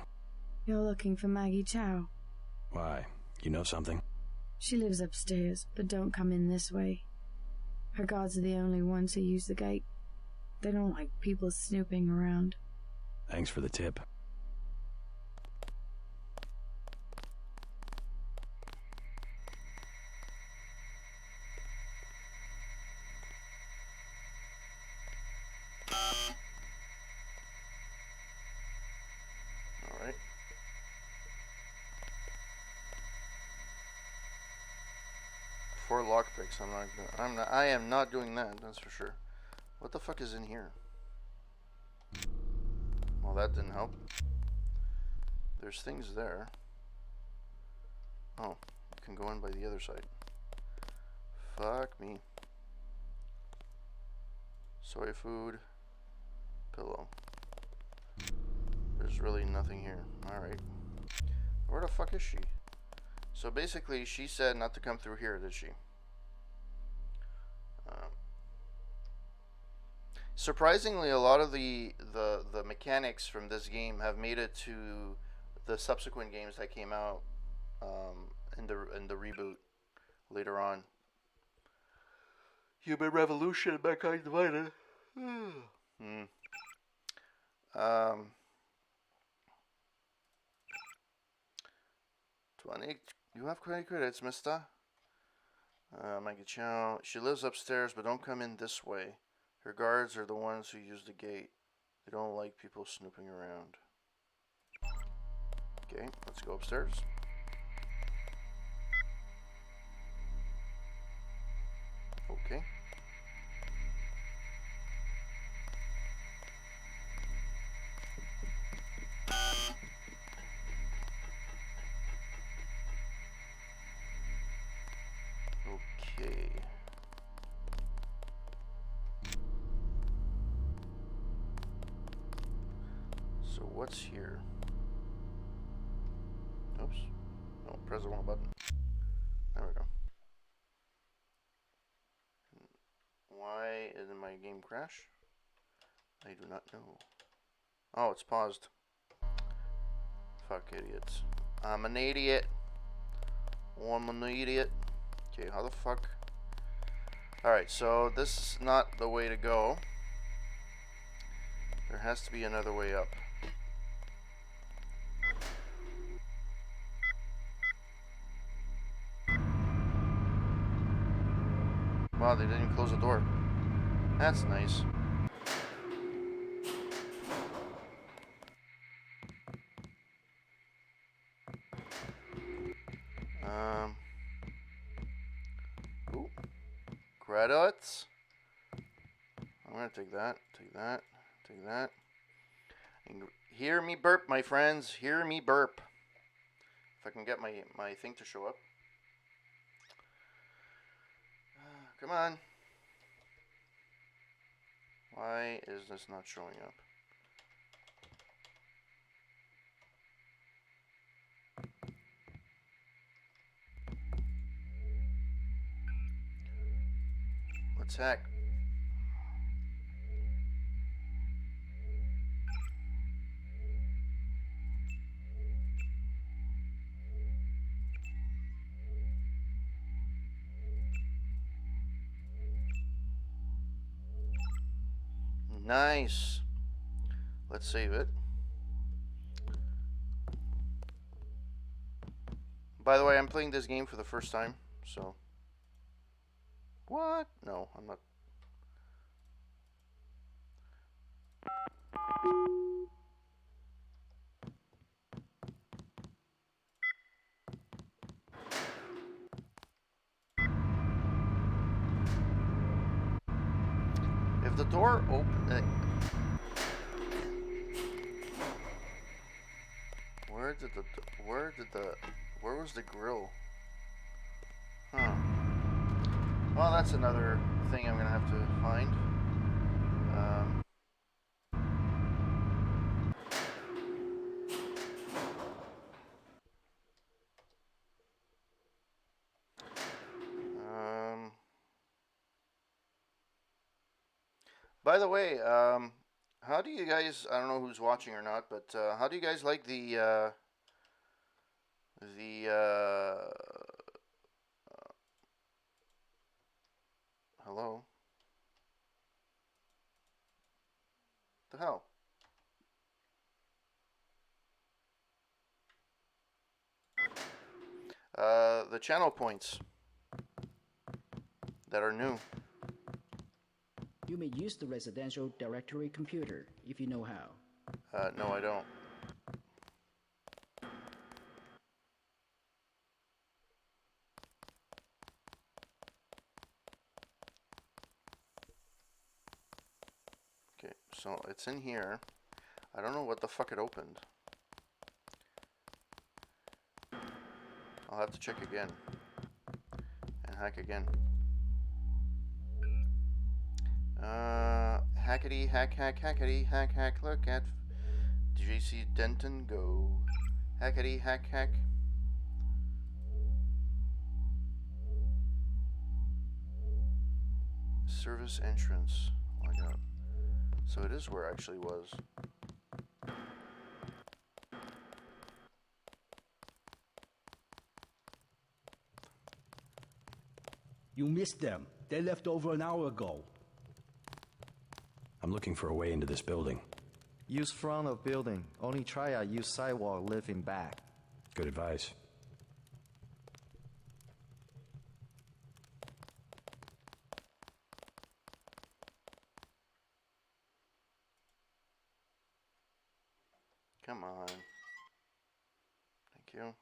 You're looking for Maggie Chow.
Why? You know something?
She lives upstairs, but don't come in this way. Her guards are the only ones who use the gate. They don't like people snooping around.
Thanks for the tip.
Alright. Four lockpicks. I am not doing that, that's for sure. What the fuck is in here? Well, that didn't help. There's things there. Oh, you can go in by the other side. Fuck me. Soy food. Pillow. There's really nothing here. Alright. Where the fuck is she? So basically, she said not to come through here, did she? Surprisingly, a lot of the mechanics from this game have made it to the subsequent games that came out in the reboot later on. Human Revolution, Mankind Divided. 20. You have 20 credits, mister. Maggie Chow. She lives upstairs, but don't come in this way. Her guards are the ones who use the gate. They don't like people snooping around. Okay, let's go upstairs. Okay. So what's here? Oops. No, press the wrong button. There we go. Why did my game crash? I do not know. Oh, it's paused. Fuck idiots. I'm an idiot. Oh, I'm an idiot. Okay, how the fuck? Alright, so this is not the way to go. There has to be another way up. Wow, they didn't even close the door. That's nice. Ooh. Credits. I'm gonna take that, take that, take that. And hear me burp, my friends. Hear me burp. If I can get my thing to show up. Come on. Why is this not showing up? Let's hack. Nice. Let's save it. By the way, I'm playing this game for the first time, so... What? No, I'm not. If the door open... Where was the grill? Huh. Well, that's another thing I'm gonna have to find. By the way, how do you guys, I don't know who's watching or not, but how do you guys like the hello? The hell? The channel points that are new.
You may use the residential directory computer if you know how.
No, I don't. Okay, so it's in here. I don't know what the fuck it opened. I'll have to check again. And hack again. Hackety, hack, hack, hackety, hack, hack, look at JC Denton go. Hackety, hack, hack. Service entrance. Oh my god. So it is where I actually was.
You missed them. They left over an hour ago.
I'm looking for a way into this building.
Use front of building. Only try use sidewalk living back.
Good advice.
Come on. Thank you.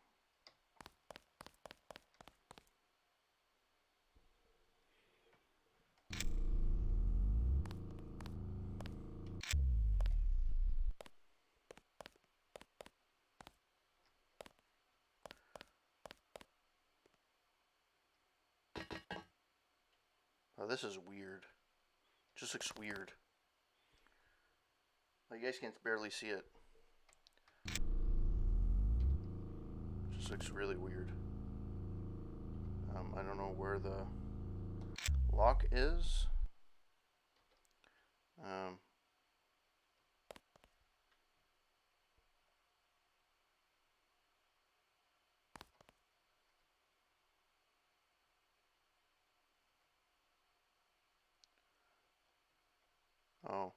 Oh, this is weird. Just looks weird. You guys can barely see it. This looks really weird. I don't know where the lock is. Oh.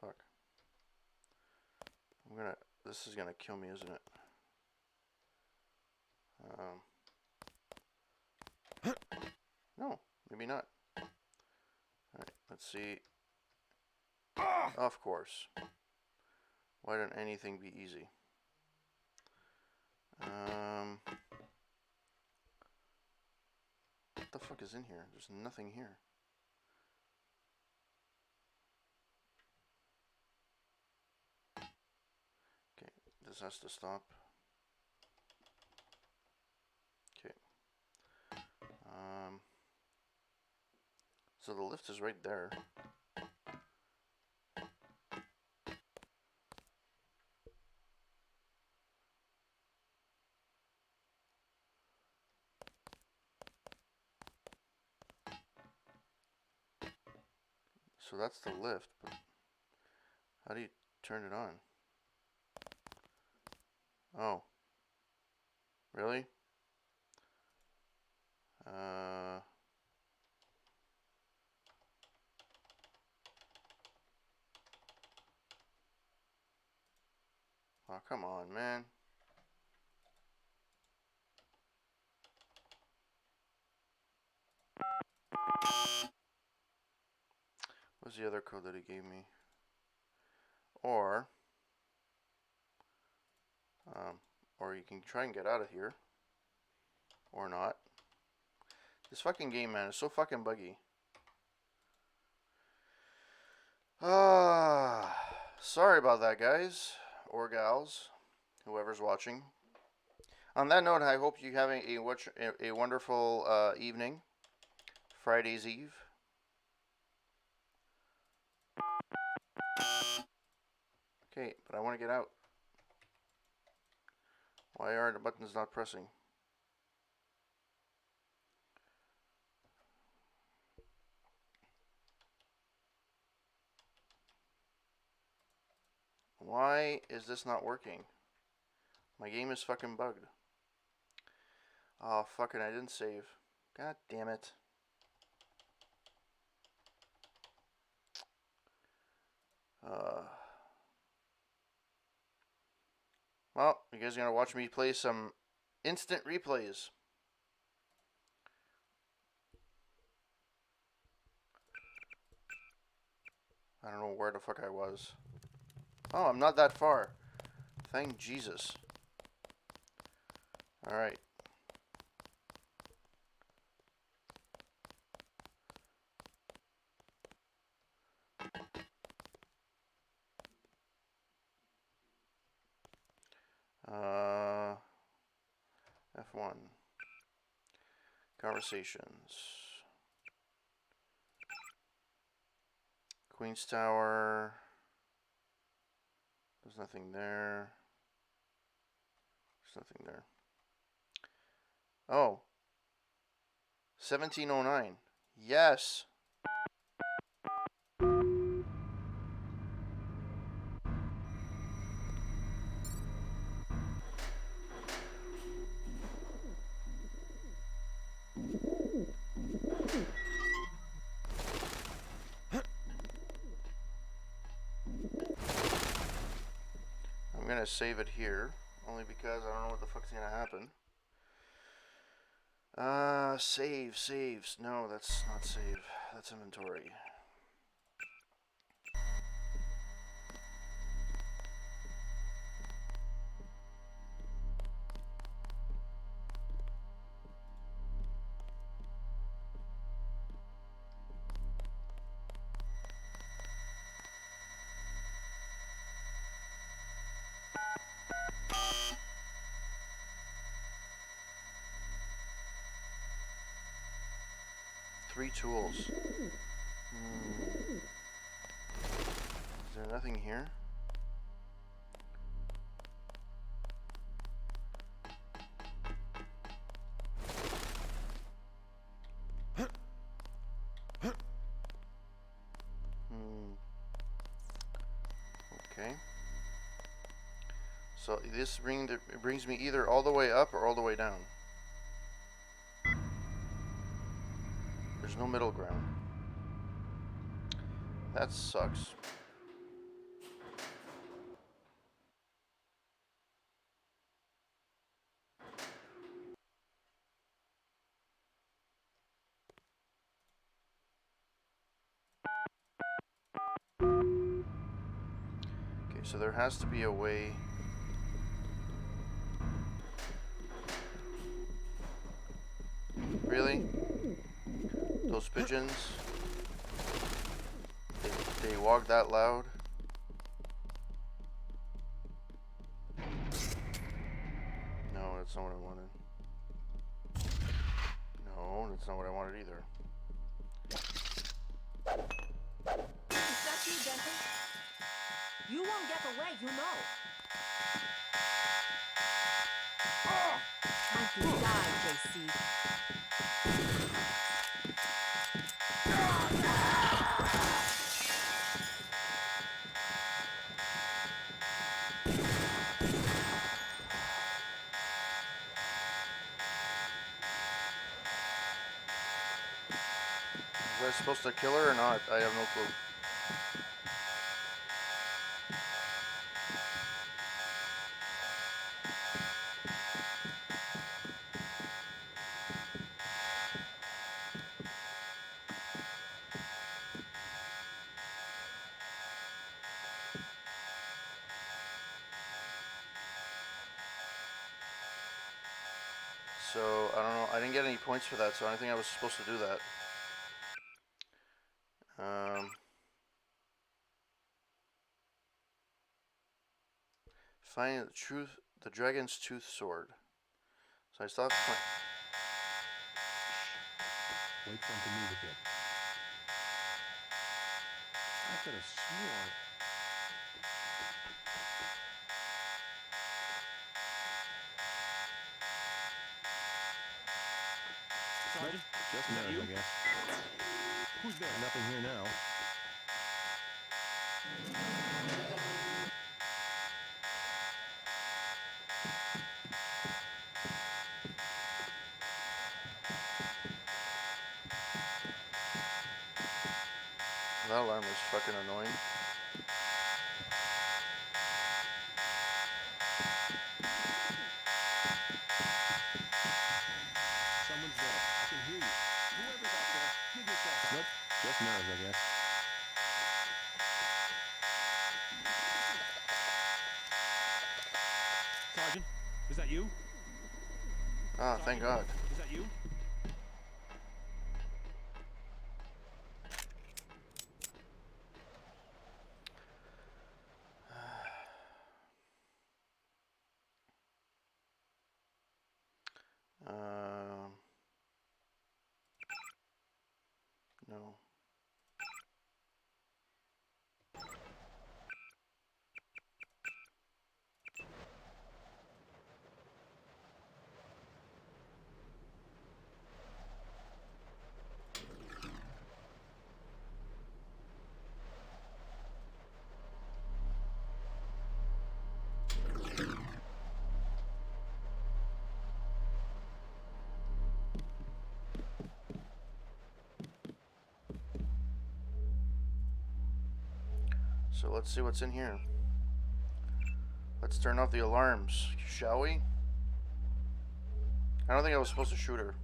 Fuck. This is gonna kill me, isn't it? No, maybe not. Alright, let's see. Of course. Why don't anything be easy? What the fuck is in here? There's nothing here. Okay, this has to stop. Okay. So the lift is right there. So that's the lift, but how do you turn it on? Oh. Really? Oh, come on, man. What's the other code that he gave me? Or you can try and get out of here. Or not. This fucking game, man, is so fucking buggy. Sorry about that, guys. Or gals. Whoever's watching. On that note, I hope you're having a wonderful evening. Friday's Eve. Okay, but I want to get out. Why are the buttons not pressing? Why is this not working? My game is fucking bugged. Oh, fucking, I didn't save. God damn it. Well, you guys are going to watch me play some instant replays. I don't know where the fuck I was. Oh, I'm not that far. Thank Jesus. Alright. F1. Conversations. Queen's Tower. There's nothing there. There's nothing there. Oh. 1709. Yes. I'm gonna save it here, only because I don't know what the fuck's gonna happen. Saves. No, that's not save. That's inventory. Three tools. Is there nothing here? So this brings me either all the way up or all the way down. There's no middle ground. That sucks. Okay, so there has to be a way. Really? Those pigeons? They walk that loud? No, that's not what I wanted. No, that's not what I wanted either.
Is that you, Denton? You won't get away, you know. Time to die, JC.
Was I supposed to kill her or not? I have no clue. So, I don't know. I didn't get any points for that, so I don't think I was supposed to do that. Find the dragon's tooth sword. So I still have to find.
Wait for him to move again. I could have sworn.
Sergeant, just nerves, I guess.
Who's there?
Nothing here now.
That alarm is fucking annoying.
Someone's there. I can hear you. Whoever's out there, give yourself up.
Nope, just nerves, I guess.
Sergeant, is that you?
Ah, thank God.
Is that you?
No. So let's see what's in here. Let's turn off the alarms, shall we? I don't think I was supposed to shoot her.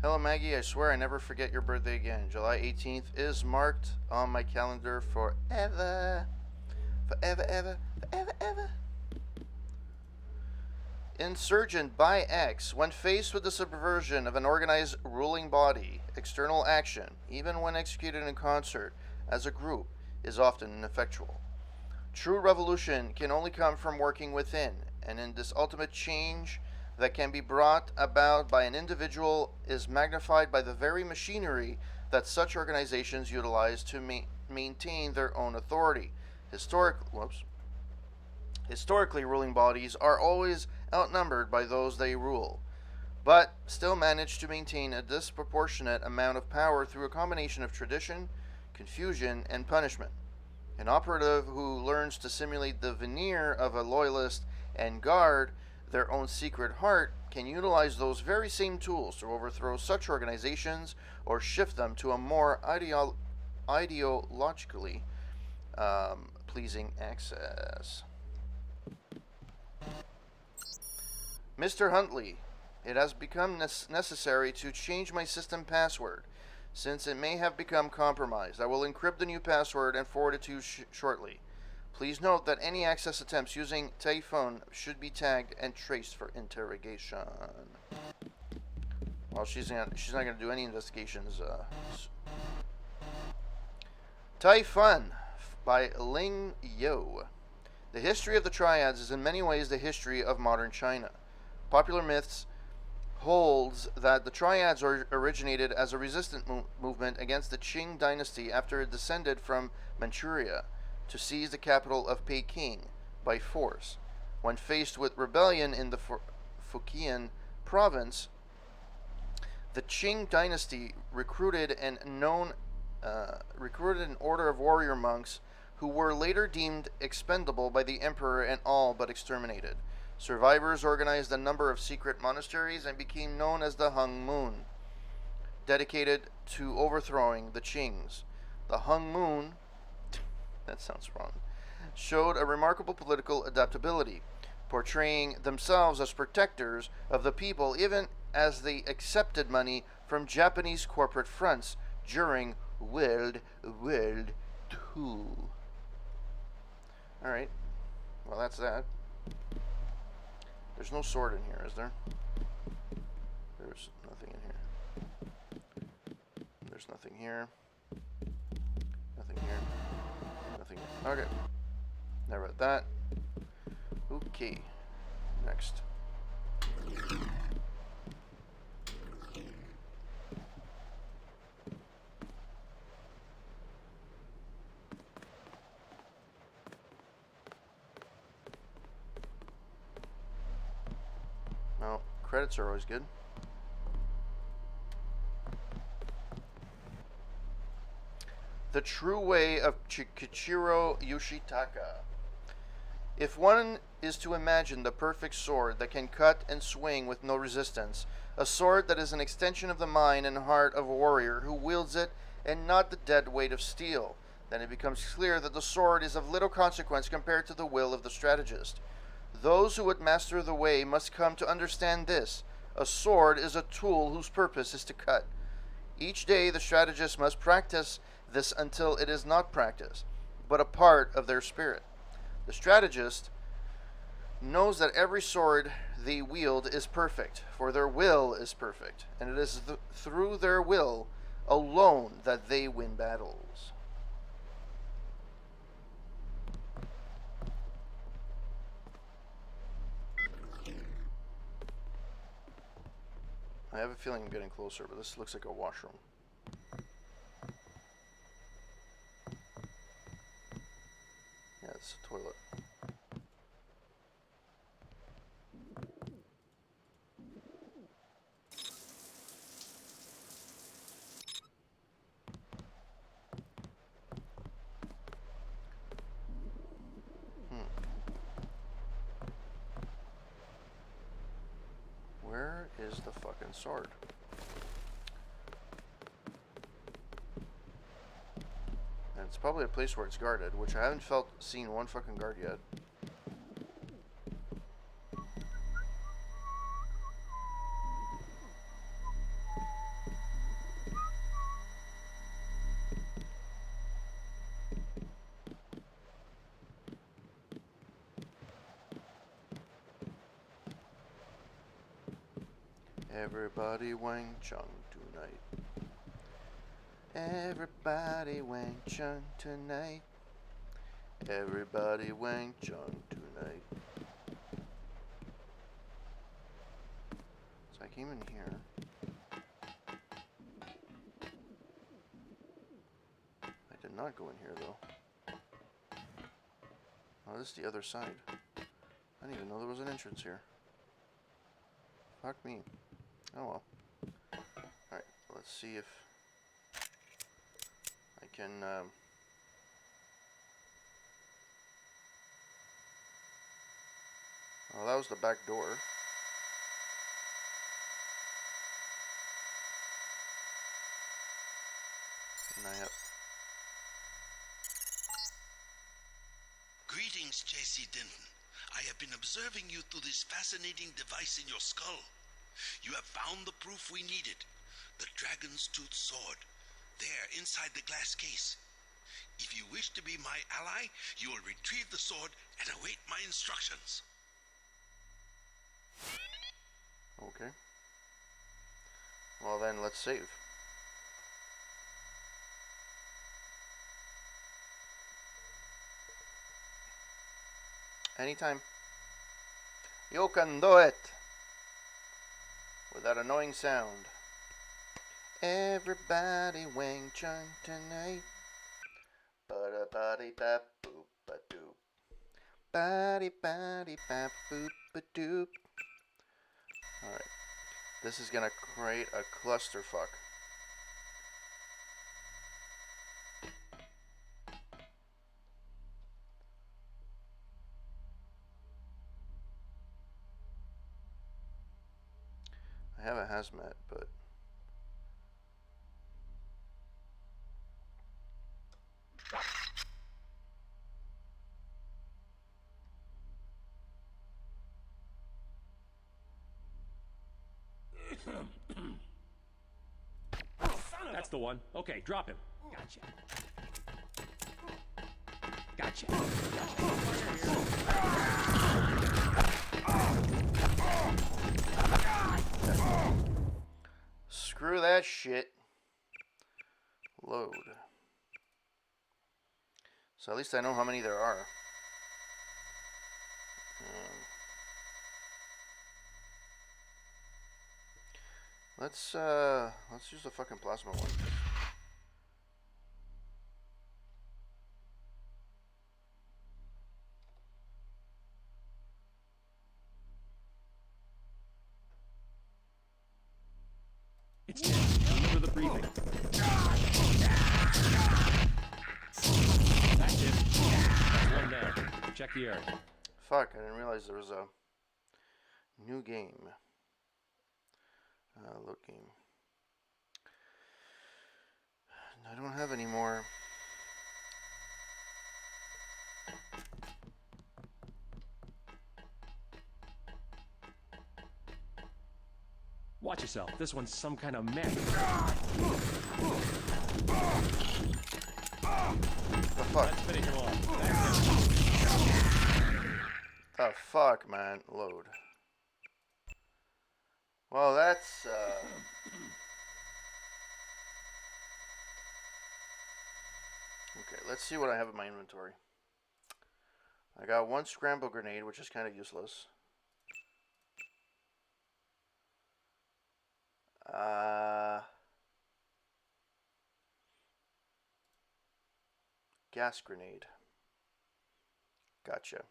Hello Maggie, I swear I never forget your birthday again. July 18th is marked on my calendar forever. Forever, ever, forever, ever. Insurgent by X, when faced with the subversion of an organized ruling body, external action, even when executed in concert as a group, is often ineffectual. True revolution can only come from working within, and in this ultimate change that can be brought about by an individual is magnified by the very machinery that such organizations utilize to maintain their own authority. Historically, ruling bodies are always outnumbered by those they rule, but still manage to maintain a disproportionate amount of power through a combination of tradition, confusion, and punishment. An operative who learns to simulate the veneer of a loyalist and guard their own secret heart can utilize those very same tools to overthrow such organizations or shift them to a more ideologically pleasing access. Mr. Huntley, it has become necessary to change my system password, since it may have become compromised. I will encrypt the new password and forward it to you shortly. Please note that any access attempts using Typhon should be tagged and traced for interrogation. Well, she's not going to do any investigations. Typhon by Ling Yo. The history of the Triads is in many ways the history of modern China. Popular myths holds that the Triads originated as a resistance movement against the Qing dynasty after it descended from Manchuria to seize the capital of Peking by force. When faced with rebellion in the Fujian province, the Qing dynasty recruited an order of warrior monks who were later deemed expendable by the emperor and all but exterminated. Survivors organized a number of secret monasteries and became known as the Hung Moon, dedicated to overthrowing the Qings. The Hung Moon, that sounds wrong, showed a remarkable political adaptability, portraying themselves as protectors of the people even as they accepted money from Japanese corporate fronts during World War II. Alright, well that's that. There's no sword in here, is there? There's nothing in here. There's nothing here. Nothing here. Nothing here. Okay. Never read that. Okay. Next. Well, credits are always good. The True Way of Kichiro Yoshitaka. If one is to imagine the perfect sword that can cut and swing with no resistance, a sword that is an extension of the mind and heart of a warrior who wields it and not the dead weight of steel, then it becomes clear that the sword is of little consequence compared to the will of the strategist. Those who would master the way must come to understand this. A sword is a tool whose purpose is to cut. Each day the strategist must practice this until it is not practice, but a part of their spirit. The strategist knows that every sword they wield is perfect, for their will is perfect, and it is through their will alone that they win battles. I have a feeling I'm getting closer, but this looks like a washroom. Yeah, it's a toilet. Where is the fucking sword? And it's probably a place where it's guarded, which I haven't seen one fucking guard yet. Everybody Wang Chung tonight. Everybody Wang Chung tonight. Everybody Wang Chung tonight. So I came in here. I did not go in here though. Oh, this is the other side. I didn't even know there was an entrance here. Fuck me. Oh well. Alright, let's see if I can, oh, that was the back door. And I have...
Greetings, J.C. Denton. I have been observing you through this fascinating device in your skull. You have found the proof we needed. The Dragon's Tooth Sword. There, inside the glass case. If you wish to be my ally, you will retrieve the sword and await my instructions.
Okay. Well then, let's save. Anytime. You can do it! With that annoying sound. Everybody Wang Chung tonight. Ba ba dee ba boop ba doop. Ba dee ba boop ba doop. Alright. This is gonna create a clusterfuck. I have a hazmat, but
That's the one. Okay, drop him. Gotcha. Gotcha.
screw that shit. Load. So at least I know how many there are. Let's use the fucking plasma one.
It's dead. Remember the briefing. That's it. That's one down. Check the area.
Fuck, I didn't realize there was a new game. Load game. I don't have any more.
Watch yourself. This one's some kind of mech.
The fuck?
Let's finish him off.
The fuck, man. Load. Well, that's, okay, let's see what I have in my inventory. I got one scramble grenade, which is kind of useless. Gas grenade. Gotcha.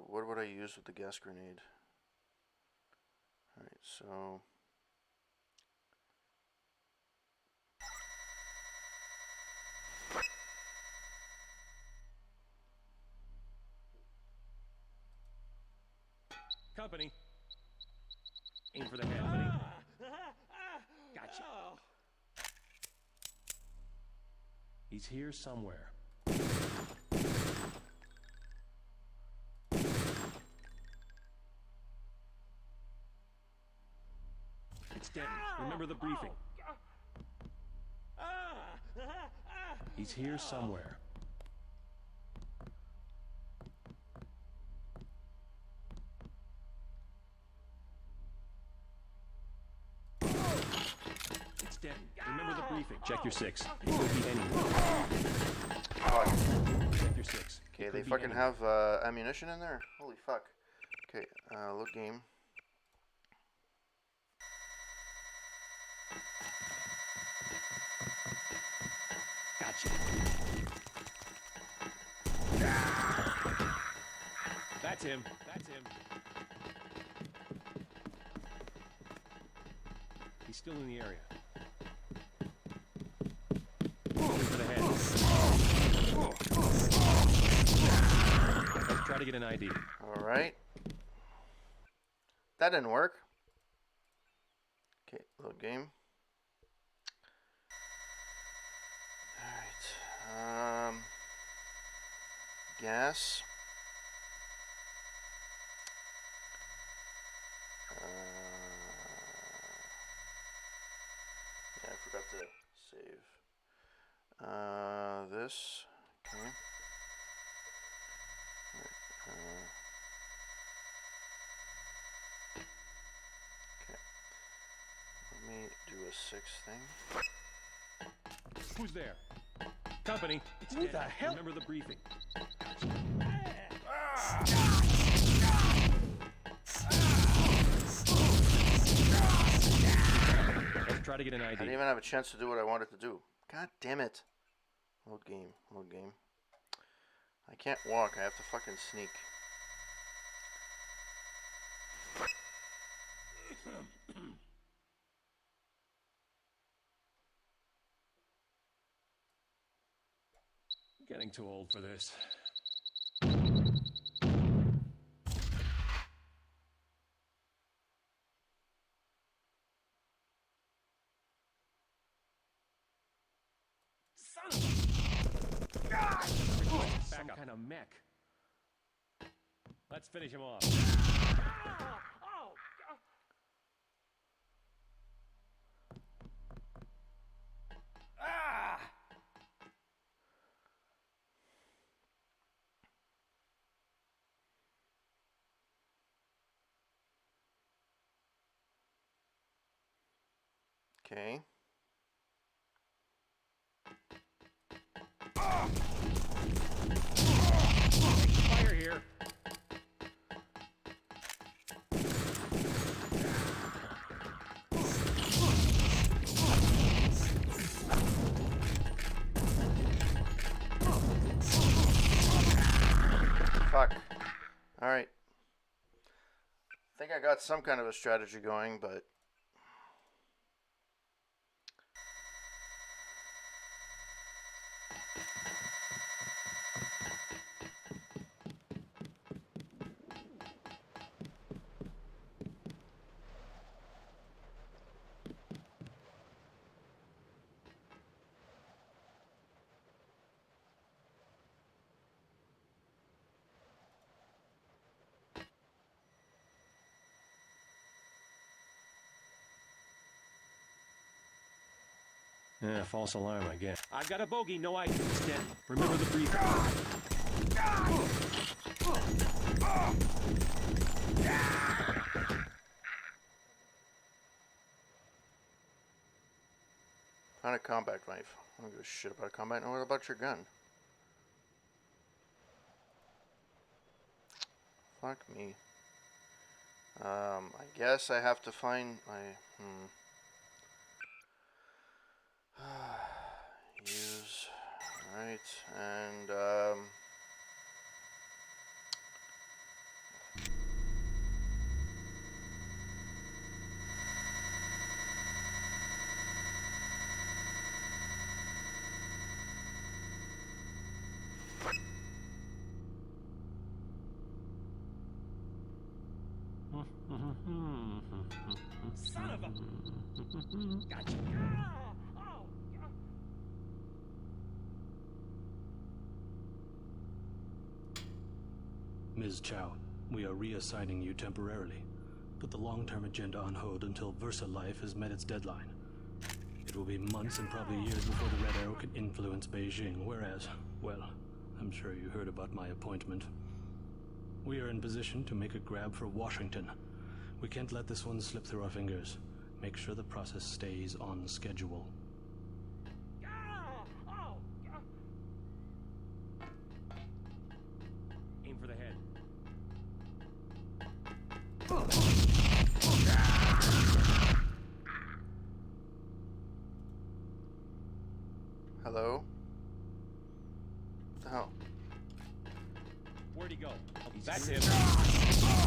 What would I use with the gas grenade? Alright, so
Company. Aim for the head, buddy. Gotcha. He's here somewhere. It's Denton. Remember the briefing. He's here somewhere. It's Denton. Remember the briefing. Check your 6. It could be anywhere. Check your 6.
okay, they fucking have ammunition in there? Holy fuck. Okay, load game.
That's him. That's him. He's still in the area. Aim for the head. Let's try to get an ID.
All right. That didn't work. Okay, load game. All right. Gas. Yeah, I forgot to save. This. Okay. Okay. Let me do a 6 thing.
Who's there? Company. It's
Who
dead.
the hell?
Remember the briefing. Let's try to get an ID.
I didn't even have a chance to do what I wanted to do. God damn it. Load game. Load game. I can't walk. I have to fucking sneak.
Getting too old for this. Son of a... God! Some kind of mech. Let's finish him off.
Okay.
Fire here.
Fuck. Alright. I think I got some kind of a strategy going, but...
Yeah, false alarm, I guess. I've got a bogey, no ID. It's dead. Remember the briefing.
Found a combat knife. I don't give a shit about a combat. What about your gun? Fuck me. I guess I have to find my... Use... Alright, and,
Son of a... Gotcha.
Ms. Chow, we are reassigning you temporarily. Put the long-term agenda on hold until VersaLife has met its deadline. It will be months and probably years before the Red Arrow can influence Beijing, whereas, well, I'm sure you heard about my appointment. We are in position to make a grab for Washington. We can't let this one slip through our fingers. Make sure the process stays on schedule.
Aim for the head.
hello? the hell?
Where'd he go? That's him.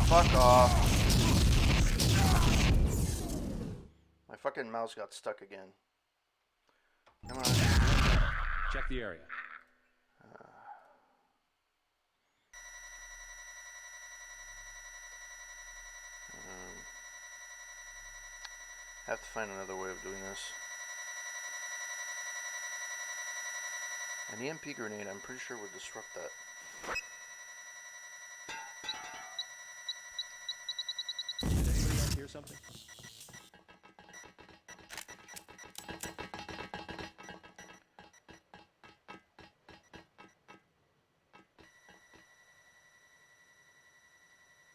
Fuck off. My fucking mouse got stuck again. Come on.
Check the area.
Have to find another way of doing this. An EMP grenade, I'm pretty sure would disrupt that.
Did anybody else hear something?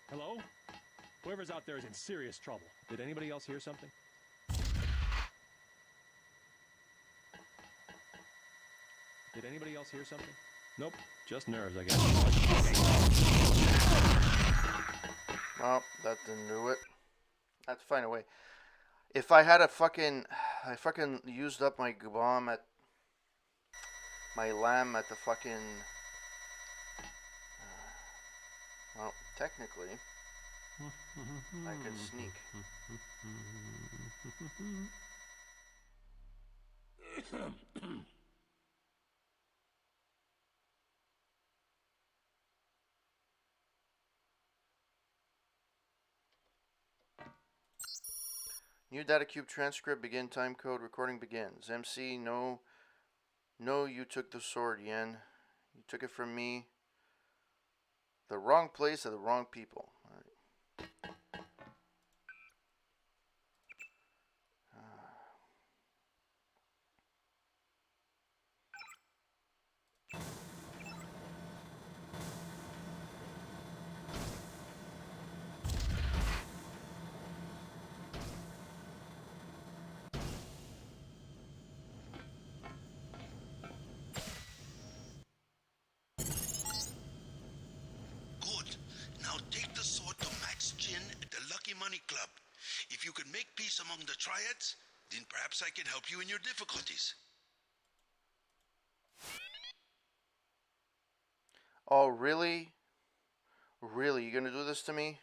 Hello? Whoever's out there is in serious trouble. Did anybody else hear something? Did anybody else hear something? Nope. Just nerves, I guess.
Well, that didn't do it. I have to find a way. If I had a fucking... I fucking used up my bomb at... My lamb at the fucking... well, technically... I could sneak. New data cube transcript begin time code recording begins. MC, no, you took the sword, Yen. You took it from me. The wrong place at the wrong people. All right.
Good. Now take the sword to Max Chin at the Lucky Money Club. If you can make peace among the triads, then perhaps I can help you in your difficulties.
Oh, really? Really? You gonna do this to me?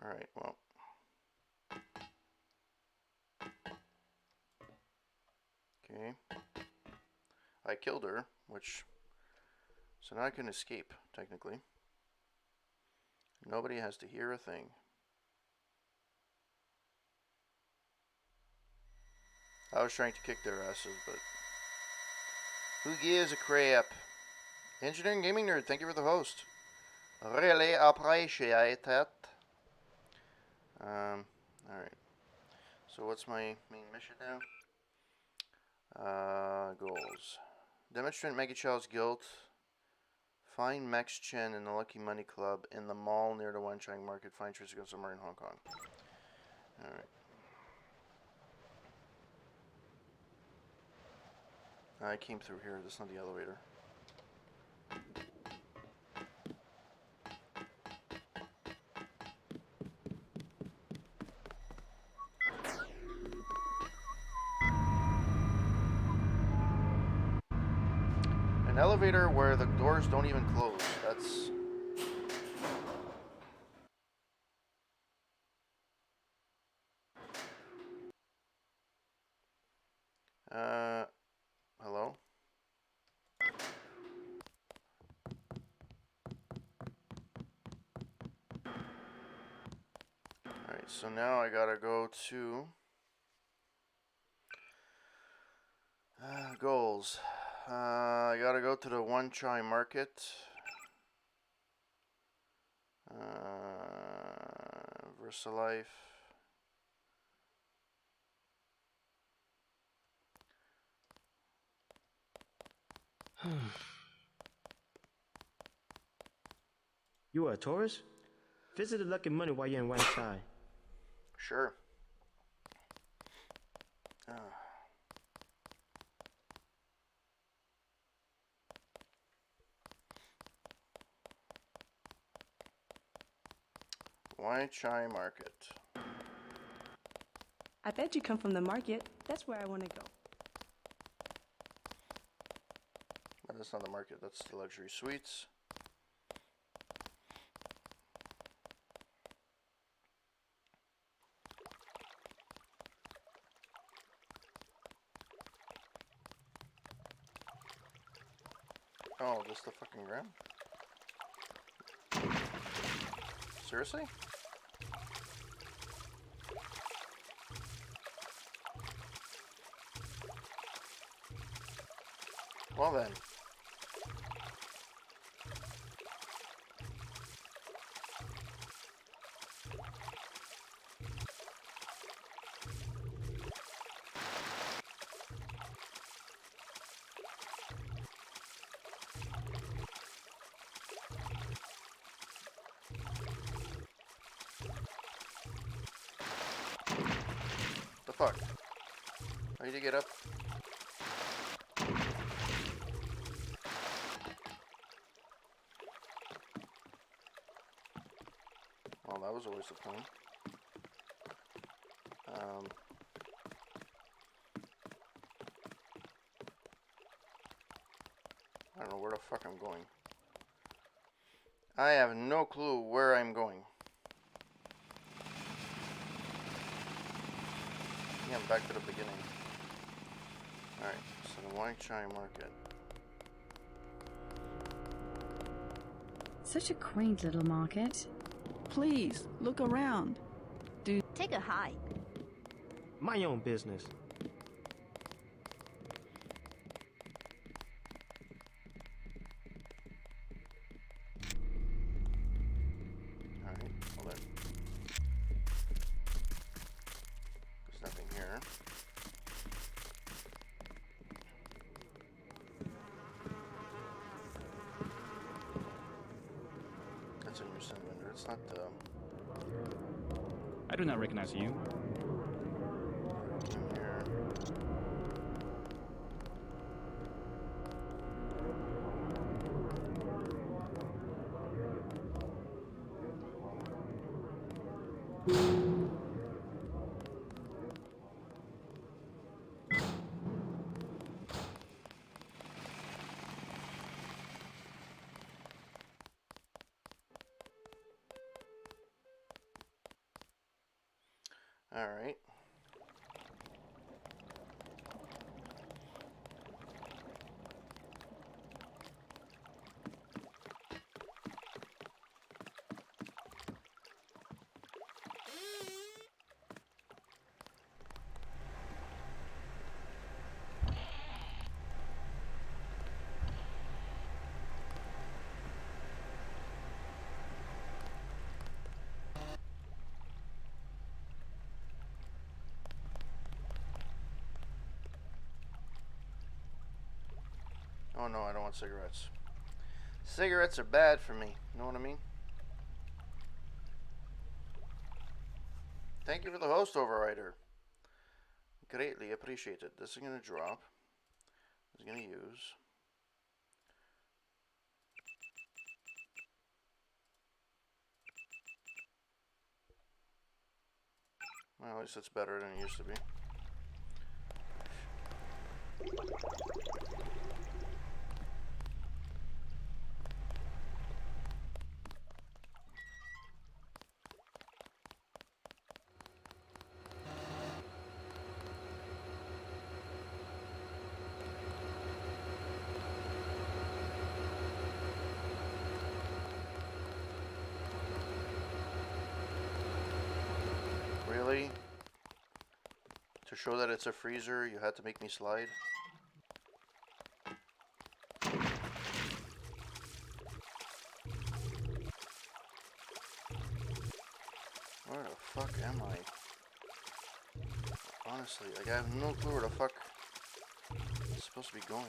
Alright, well. Okay. I killed her, which... so now I can escape, technically. Nobody has to hear a thing. I was trying to kick their asses, but... who gives a crap? Engineering Gaming Nerd, thank you for the host. Really appreciate it. Alright. So what's my main mission now? Goals. Demonstrate Maggie Child's guilt. Find Max Chen in the Lucky Money Club in the mall near the Wanchang Market. Find Trace against somewhere in Hong Kong. Alright. I came through here. This is not the elevator. An elevator where the doors don't even close. That's... hello? Alright, so now I gotta go to... goals. I gotta go to the One Chai Market. VersaLife.
You are a tourist? Visit the Lucky Money while you're in Wan Chai.
Sure. Wai Chai Market.
I bet you come from the market. That's where I want to go.
But that's not the market, that's the luxury suites. Oh, this the fucking ground? Seriously? Well then. The fuck? I need to get up. Well, that was a waste of time. I don't know where the fuck I'm going. I have no clue where I'm going. Yeah, I'm back to the beginning. Alright, so the Wai Chai Market.
Such a quaint little market.
Please, look around.
Take a hike.
My own business.
Alright, well then. There's nothing here. That's a new sun vendor. It's not the
I do not recognize you.
game here. Alright. Oh no, I don't want cigarettes. Cigarettes are bad for me. You know what I mean? Thank you for the host, Overrider. Greatly appreciated. This is going to drop. This is going to use. Well, at least it's better than it used to be. Really? To show that it's a freezer, you had to make me slide? Where the fuck am I? Honestly, like I have no clue where the fuck it's supposed to be going.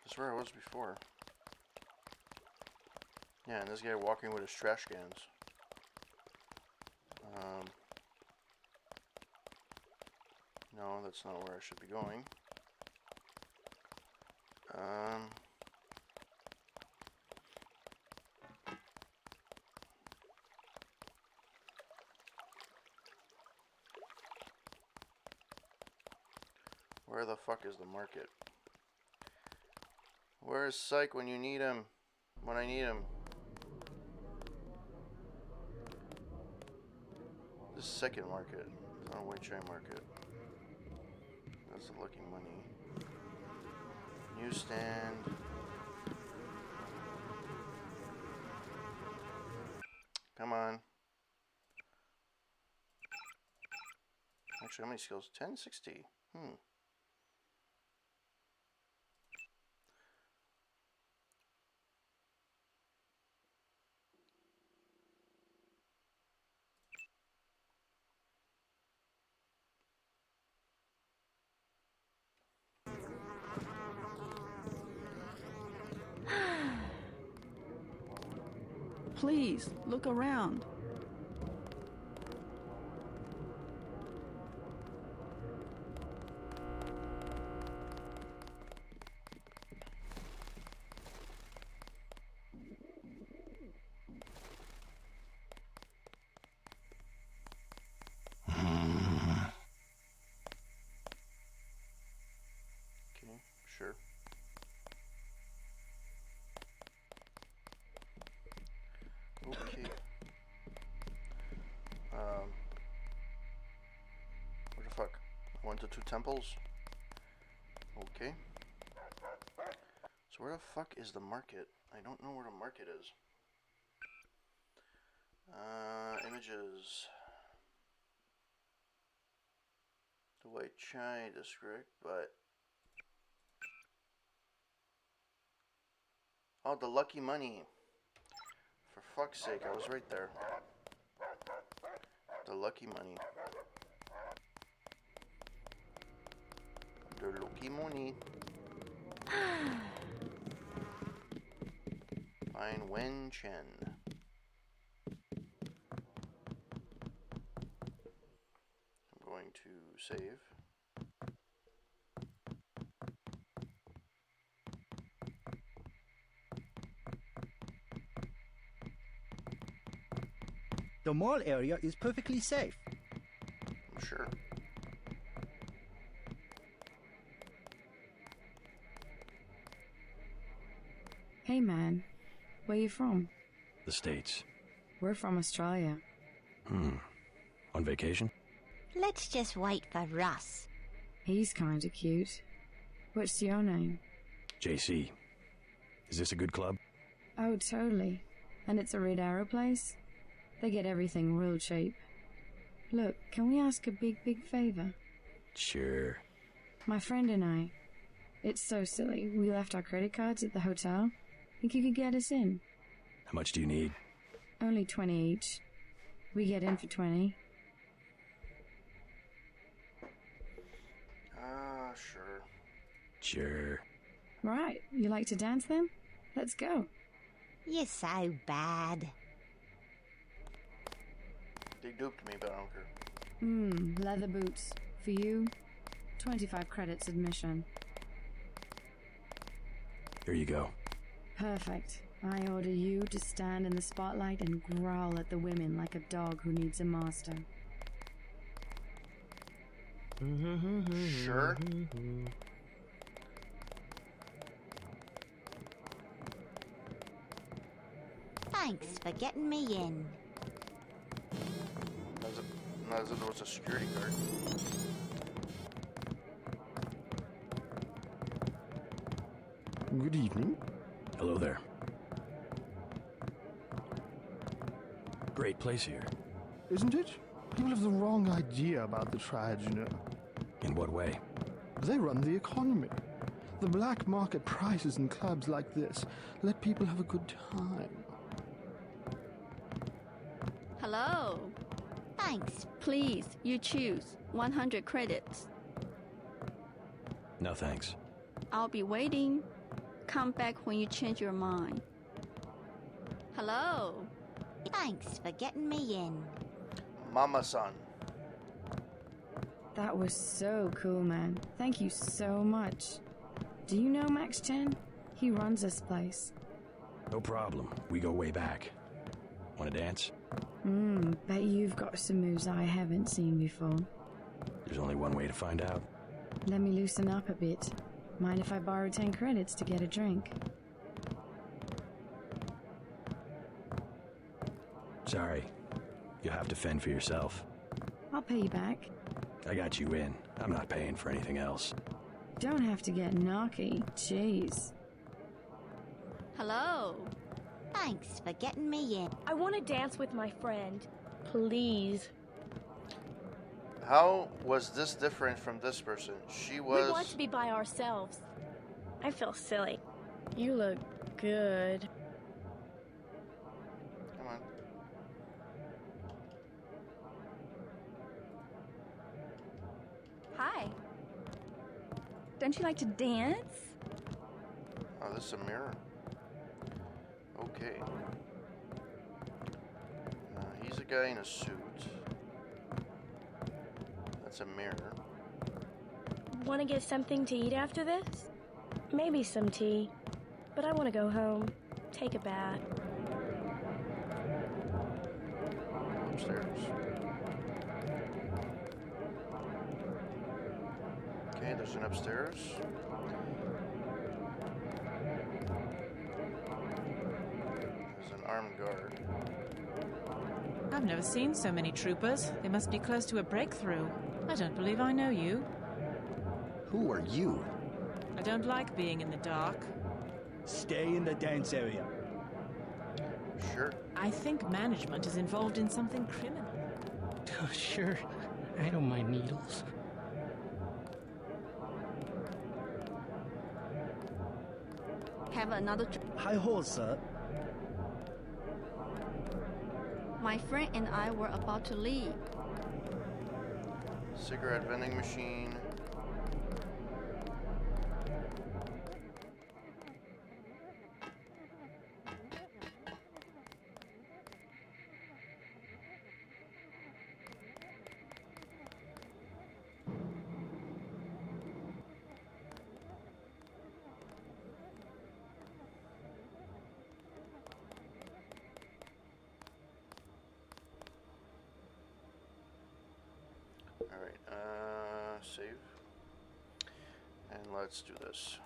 That's where I was before. Yeah, and this guy walking with his trash cans. No, that's not where I should be going. Where the fuck is the market? Where is Psych when you need him? When I need him? The second market. Oh, Wei Chai market. That's the Lucky Money. Newsstand. Come on. Actually, how many skills? 1060.
Please, look around.
Okay, sure. Okay. What the fuck? 1 to 2 temples? Okay. So where the fuck is the market? I don't know where the market is. Images. The Wei Chai district, but... Oh, the Lucky Money. For fuck's sake, I was right there. The Lucky Money. The Lucky Money. Find Wen Chen. I'm going to save.
The mall area is perfectly safe.
I'm sure.
Hey man, where you from?
The States.
We're from Australia.
On vacation?
Let's just wait for Russ.
He's kinda cute. What's your name?
JC. Is this a good club?
Oh, totally. And it's a Red Arrow place? They get everything real cheap. Look, can we ask a big favor?
Sure.
My friend and I. It's so silly. We left our credit cards at the hotel. Think you could get us in?
How much do you need?
Only 20 each. We get in for 20.
Sure.
Sure.
Right, you like to dance then? Let's go.
You're so bad.
They duped me, but I don't care.
Leather boots. For you, 25 credits admission.
Here you go.
Perfect. I order you to stand in the spotlight and growl at the women like a dog who needs a master.
Sure.
Thanks for getting me in.
Not as if there was a security guard.
Good evening.
Hello there. Great place here.
Isn't it? People have the wrong idea about the Triad, you know.
In what way?
They run the economy. The black market prices in clubs like this let people have a good time.
Hello.
Thanks.
Please, you choose. 100 credits.
No thanks.
I'll be waiting. Come back when you change your mind.
Hello. Thanks for getting me in.
Mama-san.
That was so cool, man. Thank you so much. Do you know Max Chen? He runs this place.
No problem. We go way back. Want to dance?
Bet you've got some moves I haven't seen before.
There's only one way to find out.
Let me loosen up a bit. Mind if I borrow 10 credits to get a drink?
Sorry. You'll have to fend for yourself.
I'll pay you back.
I got you in. I'm not paying for anything else.
Don't have to get knocky. Jeez.
Hello. Thanks for getting me in.
I want to dance with my friend. Please.
How was this different from this person? She was...
We want to be by ourselves. I feel silly. You look good.
Come on.
Hi. Don't you like to dance?
Oh, this is a mirror. Okay. He's a guy in a suit. That's a mirror.
Want to get something to eat after this? Maybe some tea. But I want to go home. Take a bath.
Upstairs. Okay, there's an upstairs. There's an armed guard.
I've never seen so many troopers. They must be close to a breakthrough. I don't believe I know you.
Who are you?
I don't like being in the dark.
Stay in the dance area.
Sure.
I think management is involved in something criminal.
Oh, sure. I don't mind needles.
Have another
Hi ho, sir.
My friend and I were about to leave.
Cigarette vending machine. Alright, save. And let's do this.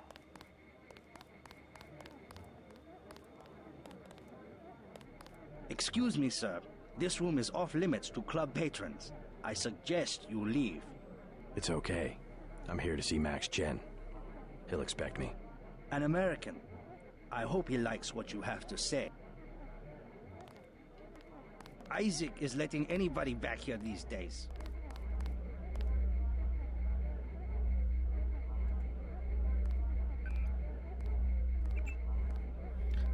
Excuse me, sir. This room is off limits to club patrons. I suggest you leave.
It's okay. I'm here to see Max Chen. He'll expect me.
An American. I hope he likes what you have to say. Isaac is letting anybody back here these days.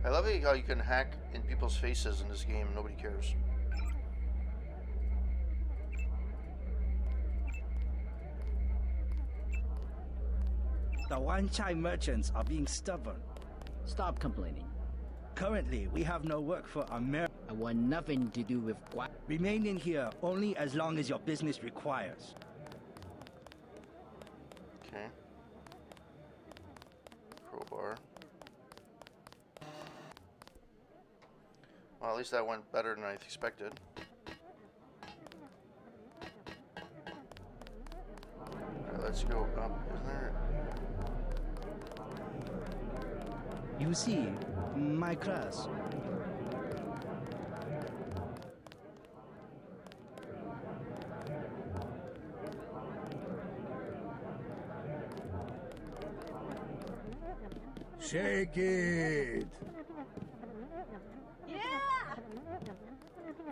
I love how you can hack in people's faces in this game. Nobody cares.
The one-chai merchants are being stubborn.
Stop complaining.
Currently, we have no work for America.
I want nothing to do with
Remain in here only as long as your business requires.
Okay. Crowbar. Well, at least that went better than I expected. Alright, let's go up. Isn't there?
You see, my class.
Shake it!
Yeah!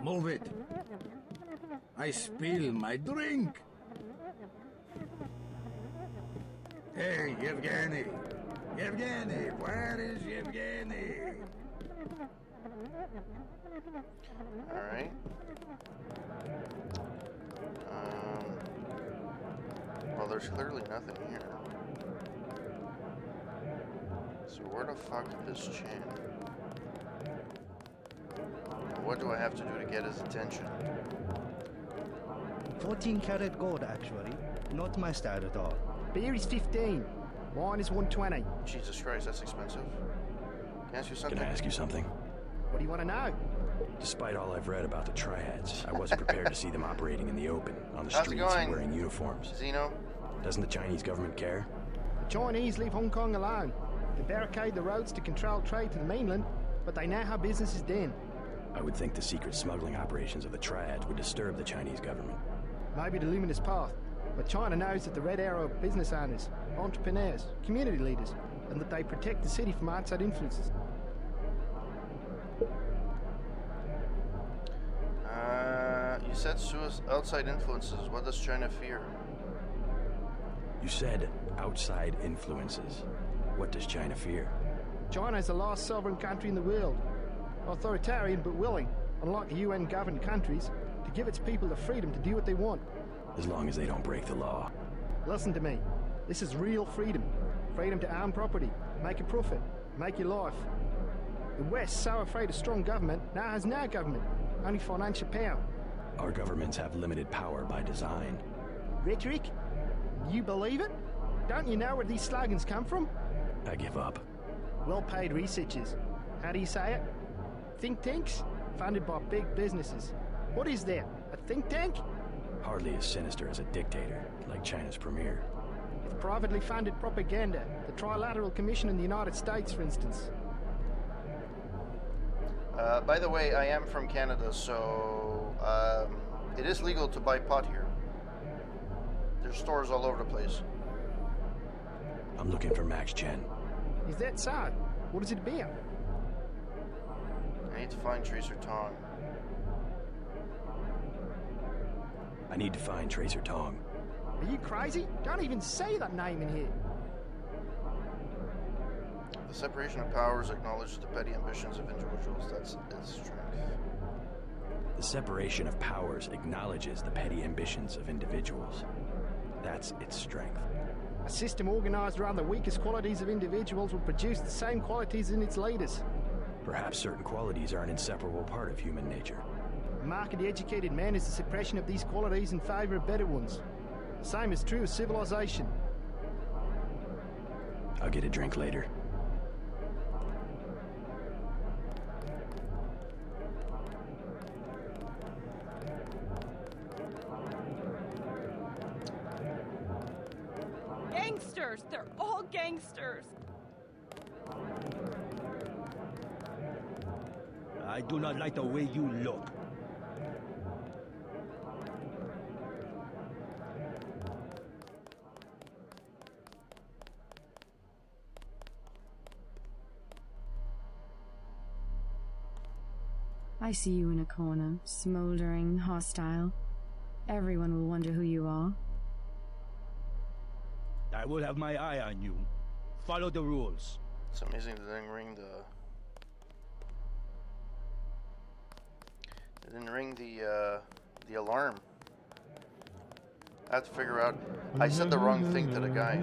Move it! I spill my drink! Hey, Yevgeny! Yevgeny! Where is Yevgeny?
Alright. Well, there's clearly nothing here. So where the fuck is Chan? what do I have to do to get his attention?
14-karat gold, actually. Not my style at all.
Beer is 15. Wine is 120.
Jesus Christ, that's expensive. Can I ask you something?
Can I ask you something?
What do you want to know?
Despite all I've read about the triads, I wasn't prepared to see them operating in the open, on the
How's it
streets,
going,
wearing uniforms.
Zeno?
Doesn't the Chinese government care?
The Chinese leave Hong Kong alone. They barricade the roads to control trade to the mainland, but they know how business is done.
I would think the secret smuggling operations of the triads would disturb the Chinese government.
Maybe the luminous path, but China knows that the Red Arrow are business owners, entrepreneurs, community leaders, and that they protect the city from outside influences.
You said outside influences. What does China fear?
You said outside influences. What does China fear?
China is the last sovereign country in the world. Authoritarian but willing, unlike UN-governed countries, to give its people the freedom to do what they want.
As long as they don't break the law.
Listen to me. This is real freedom. Freedom to own property, make a profit, make your life. The West, so afraid of strong government, now has no government, only financial power.
Our governments have limited power by design.
Rhetoric? You believe it? Don't you know where these slogans come from?
I give up.
Well-paid researchers. How do you say it? Think tanks? Funded by big businesses. What is that? A think tank?
Hardly as sinister as a dictator, like China's premier.
It's privately funded propaganda. The Trilateral Commission in the United States, for instance.
By the way, I am from Canada, so it is legal to buy pot here. There's stores all over the place.
I'm looking for Max Chen.
Is that so? What is it about?
I need to find Tracer Tong.
I need to find Tracer Tong.
Are you crazy? Don't even say that name in here.
The separation of powers acknowledges the petty ambitions of individuals. That's its strength.
The separation of powers acknowledges the petty ambitions of individuals. That's its strength.
A system organized around the weakest qualities of individuals will produce the same qualities in its leaders.
Perhaps certain qualities are an inseparable part of human nature.
A markedly educated man is the suppression of these qualities in favor of better ones. The same is true of civilization.
I'll get a drink later.
Gangsters! They're all gangsters!
I do not like the way you look.
I see you in a corner, smoldering, hostile. Everyone will wonder who you are.
I will have my eye on you. Follow the rules.
It's amazing they didn't ring the alarm. I have to figure out. I said the wrong thing to the guy.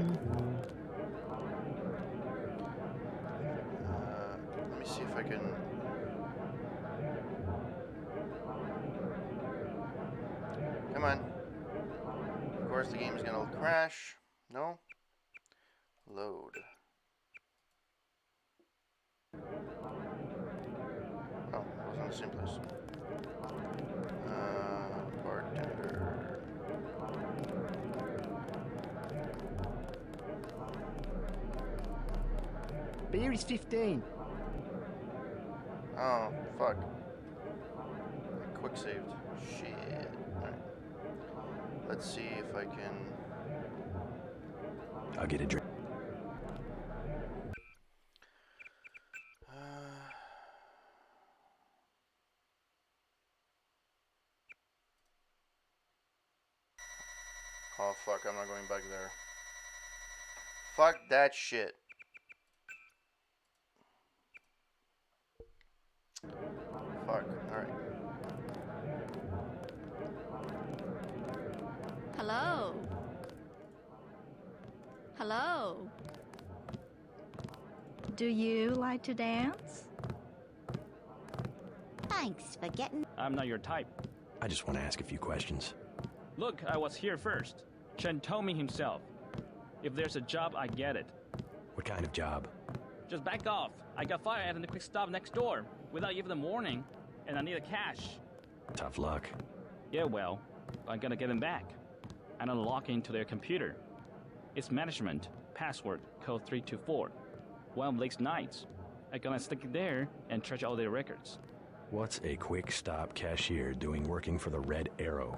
Let me see if I can. Come on. Of course, the game is gonna crash. No. Load. Oh, it was in the same place. Bartender.
Beer is 15.
Oh, fuck. I quick saved. Shit. Alright. Let's see if I can.
I'll get a drink.
Oh fuck, I'm not going back there. Fuck that shit. Fuck, alright.
Hello? Hello? Do you like to dance?
大
Thanks for getting...
I'm not your type.
I just want to ask a few questions.
Look, I was here first. Chen told me himself. If there's a job, I get it.
What kind of job?
Just back off. I got fired at the quick stop next door without even a warning, and I need a cash.
Tough luck.
Yeah, well, I'm gonna get him back. And unlock into their computer. It's management, password, code 324. One of these nights, I'm gonna stick it there and trash all their records.
What's a quick stop cashier doing working for the Red Arrow?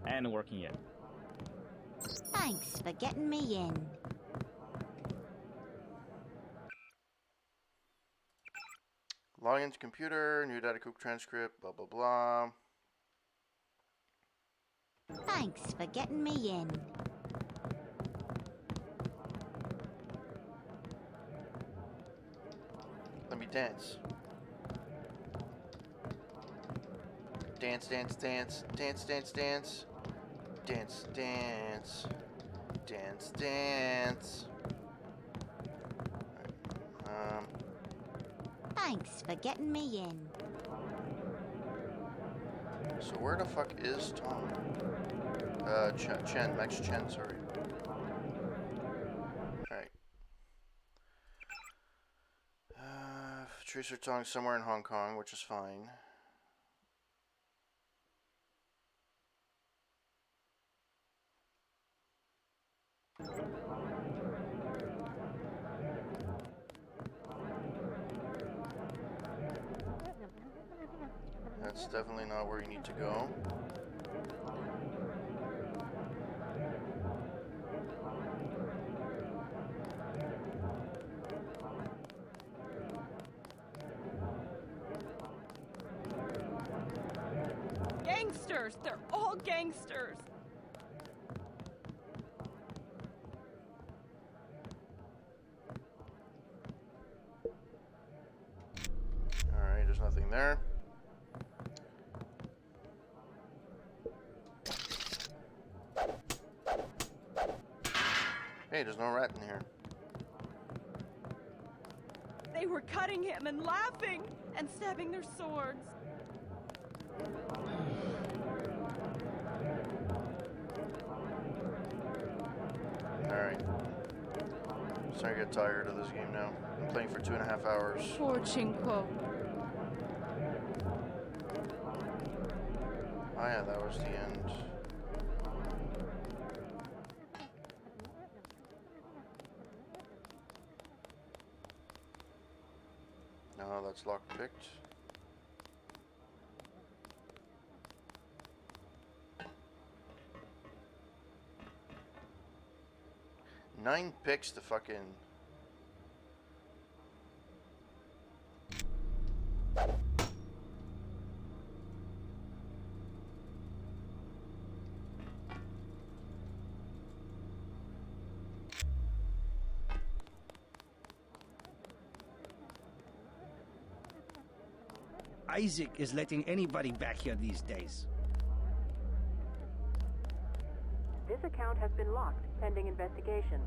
And working it.
Thanks for getting me in.
Log into computer, new data cook transcript, blah blah blah.
Thanks for getting me in.
Let me dance. Dance, dance, dance, dance, dance, dance. Dance, dance. Dance, dance. Right.
Thanks for getting me in.
So where the fuck is Tom? Chen, Max Chen, sorry. Alright. Tracer Tong somewhere in Hong Kong, which is fine. That's definitely not where you need to go.
Gangsters! They're all gangsters!
Alright, there's nothing there. Hey, there's no rat in here.
They were cutting him and laughing and stabbing their swords.
Alright. I'm starting to get tired of this game now. I'm playing for 2.5 hours.
Poor Chinko.
Oh yeah, that was the end. No, that's lockpicked. Nine picks to fucking...
Isaac is letting anybody back here these days.
This account has been locked, pending investigation.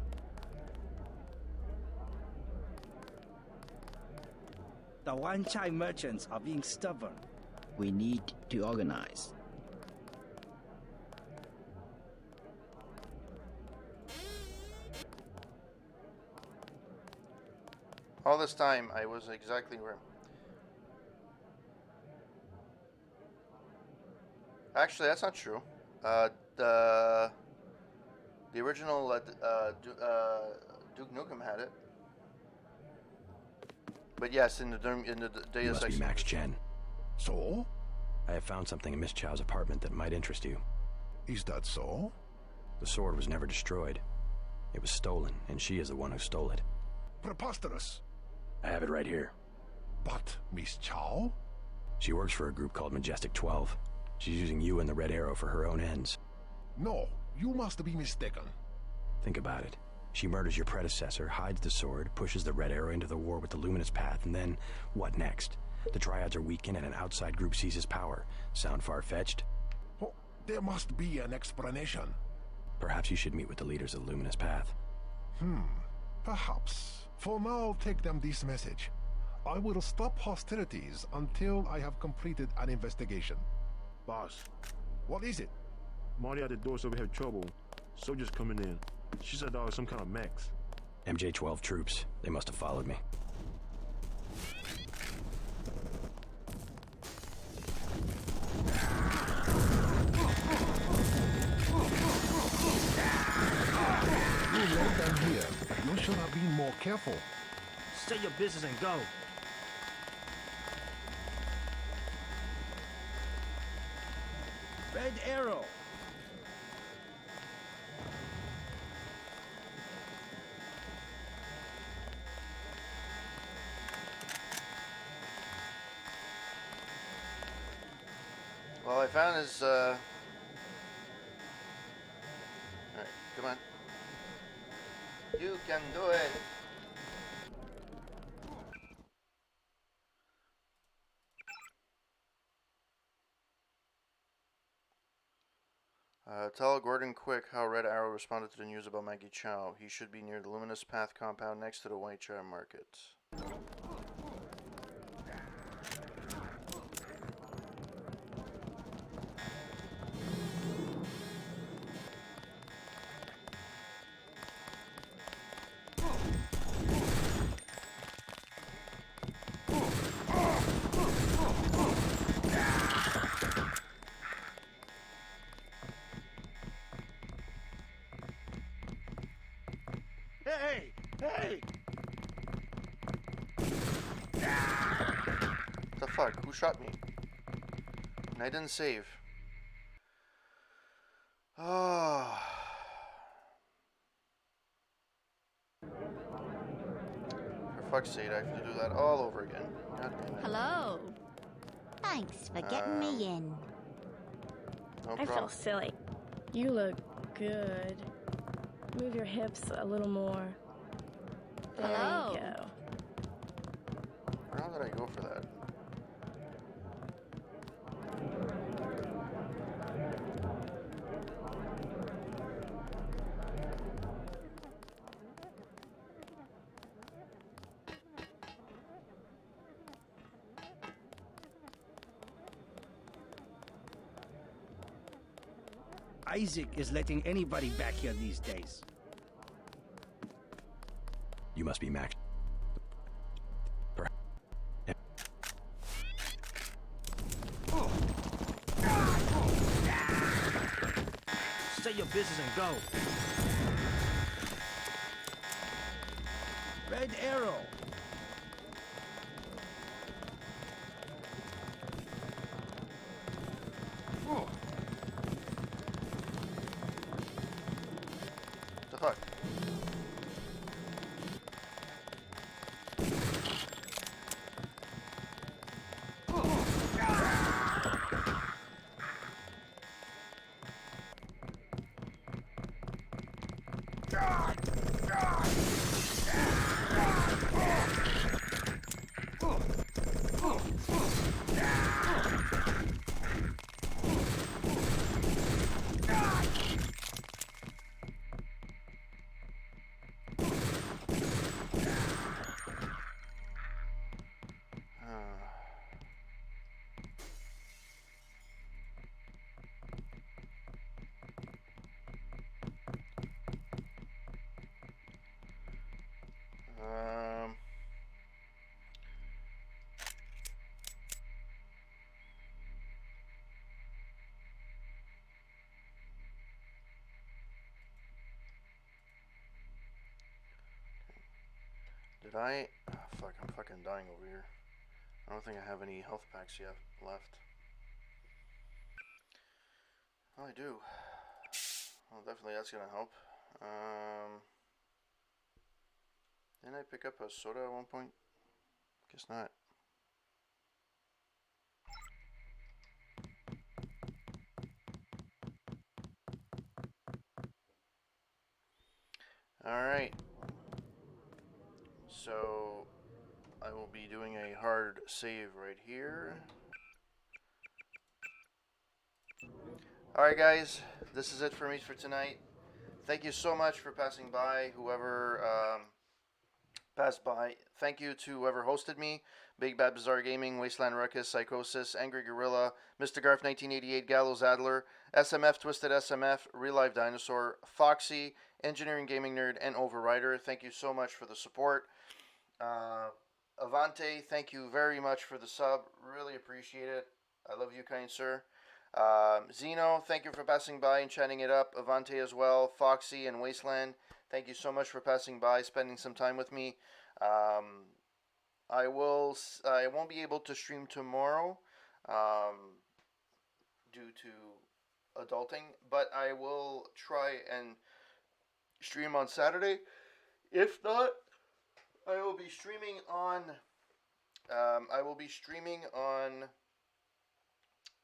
The Wanchai merchants are being stubborn.
We need to organize.
All this time, I was exactly where... Actually, that's not true. The original Duke Nukem had it. But yes, in the Deus
Must
Ex.
be Max Chen.
So?
I have found something in Miss Chow's apartment that might interest you.
Is that so?
The sword was never destroyed. It was stolen, and she is the one who stole it.
Preposterous.
I have it right here.
But Miss Chow?
She works for a group called Majestic 12. She's using you and the Red Arrow for her own ends.
No, you must be mistaken.
Think about it. She murders your predecessor, hides the sword, pushes the Red Arrow into the war with the Luminous Path, and then, what next? The Triads are weakened and an outside group seizes power. Sound far-fetched?
Oh, there must be an explanation.
Perhaps you should meet with the leaders of the Luminous Path.
Perhaps. For now, take them this message.
I will stop hostilities until I have completed an investigation.
Boss,
What is it?
Marty at the door said we have trouble. Soldiers coming in. She said there was some kind of mechs.
MJ-12 troops. They must have followed me.
You led them here. You should have been more careful.
Say your business and go.
Red arrow.
Well, I found his, Alright, come on. You can do it! Tell Gordon quick how Red Arrow responded to the news about Maggie Chow. He should be near the Luminous Path compound next to the White Chair Market.
Hey! Hey!
What the fuck? Who shot me? And I didn't save. Oh. For fuck's sake, I have to do that all over again. God damn it.
Hello. Thanks for getting me in.
No
I
problem.
feel silly. You look good. Move your hips a little more. There
Hello.
you go.
How did I go for that?
Isaac is letting anybody back here these days.
You must be Max.
Say your business and go.
Red arrow.
The fuck? Did I? Oh, fuck, I'm fucking dying over here. I don't think I have any health packs yet left. Oh, I do. Well, definitely that's gonna help. Didn't I pick up a soda at one point? Guess not. Alright. So, I will be doing a hard save right here. Alright guys, this is it for me for tonight. Thank you so much for passing by, whoever passed by. Thank you to whoever hosted me. Big Bad Bizarre Gaming, Wasteland Ruckus, Psychosis, Angry Gorilla, Mr. Garf 1988, Gallows Adler, SMF, Twisted SMF, Real Life Dinosaur, Foxy, Engineering Gaming Nerd, and Overrider. Thank you so much for the support. Avante, thank you very much for the sub. Really appreciate it. I love you, kind sir. Zeno, thank you for passing by and chatting it up. Avante as well. Foxy and Wasteland, thank you so much for passing by, spending some time with me. I won't be able to stream tomorrow due to adulting, but I will try and stream on Saturday. If not, I will be streaming on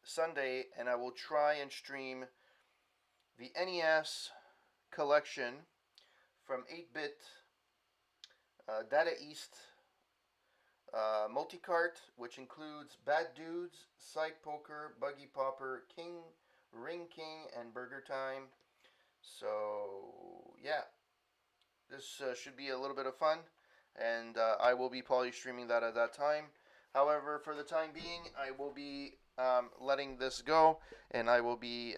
Sunday, and I will try and stream the NES collection from 8-bit Data East multicart, which includes Bad Dudes, Psych Poker, Buggy Popper, King, Ring King, and Burger Time. So yeah, this should be a little bit of fun, and I will be probably streaming that at that time. However, for the time being, I will be letting this go, and I will be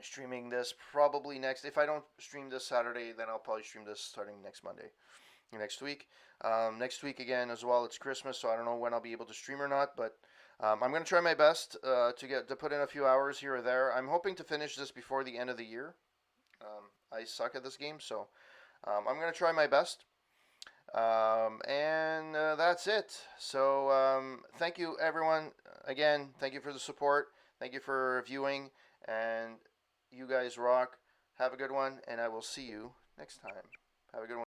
streaming this probably next. If I don't stream this Saturday, then I'll probably stream this starting next Monday, next week. Next week again as well. It's Christmas, so I don't know when I'll be able to stream or not, but I'm gonna try my best to put in a few hours here or there. I'm hoping to finish this before the end of the year. I suck at this game, so I'm gonna try my best. And that's it. So thank you, everyone. Again, thank you for the support. Thank you for viewing, and you guys rock. Have a good one, and I will see you next time. Have a good one.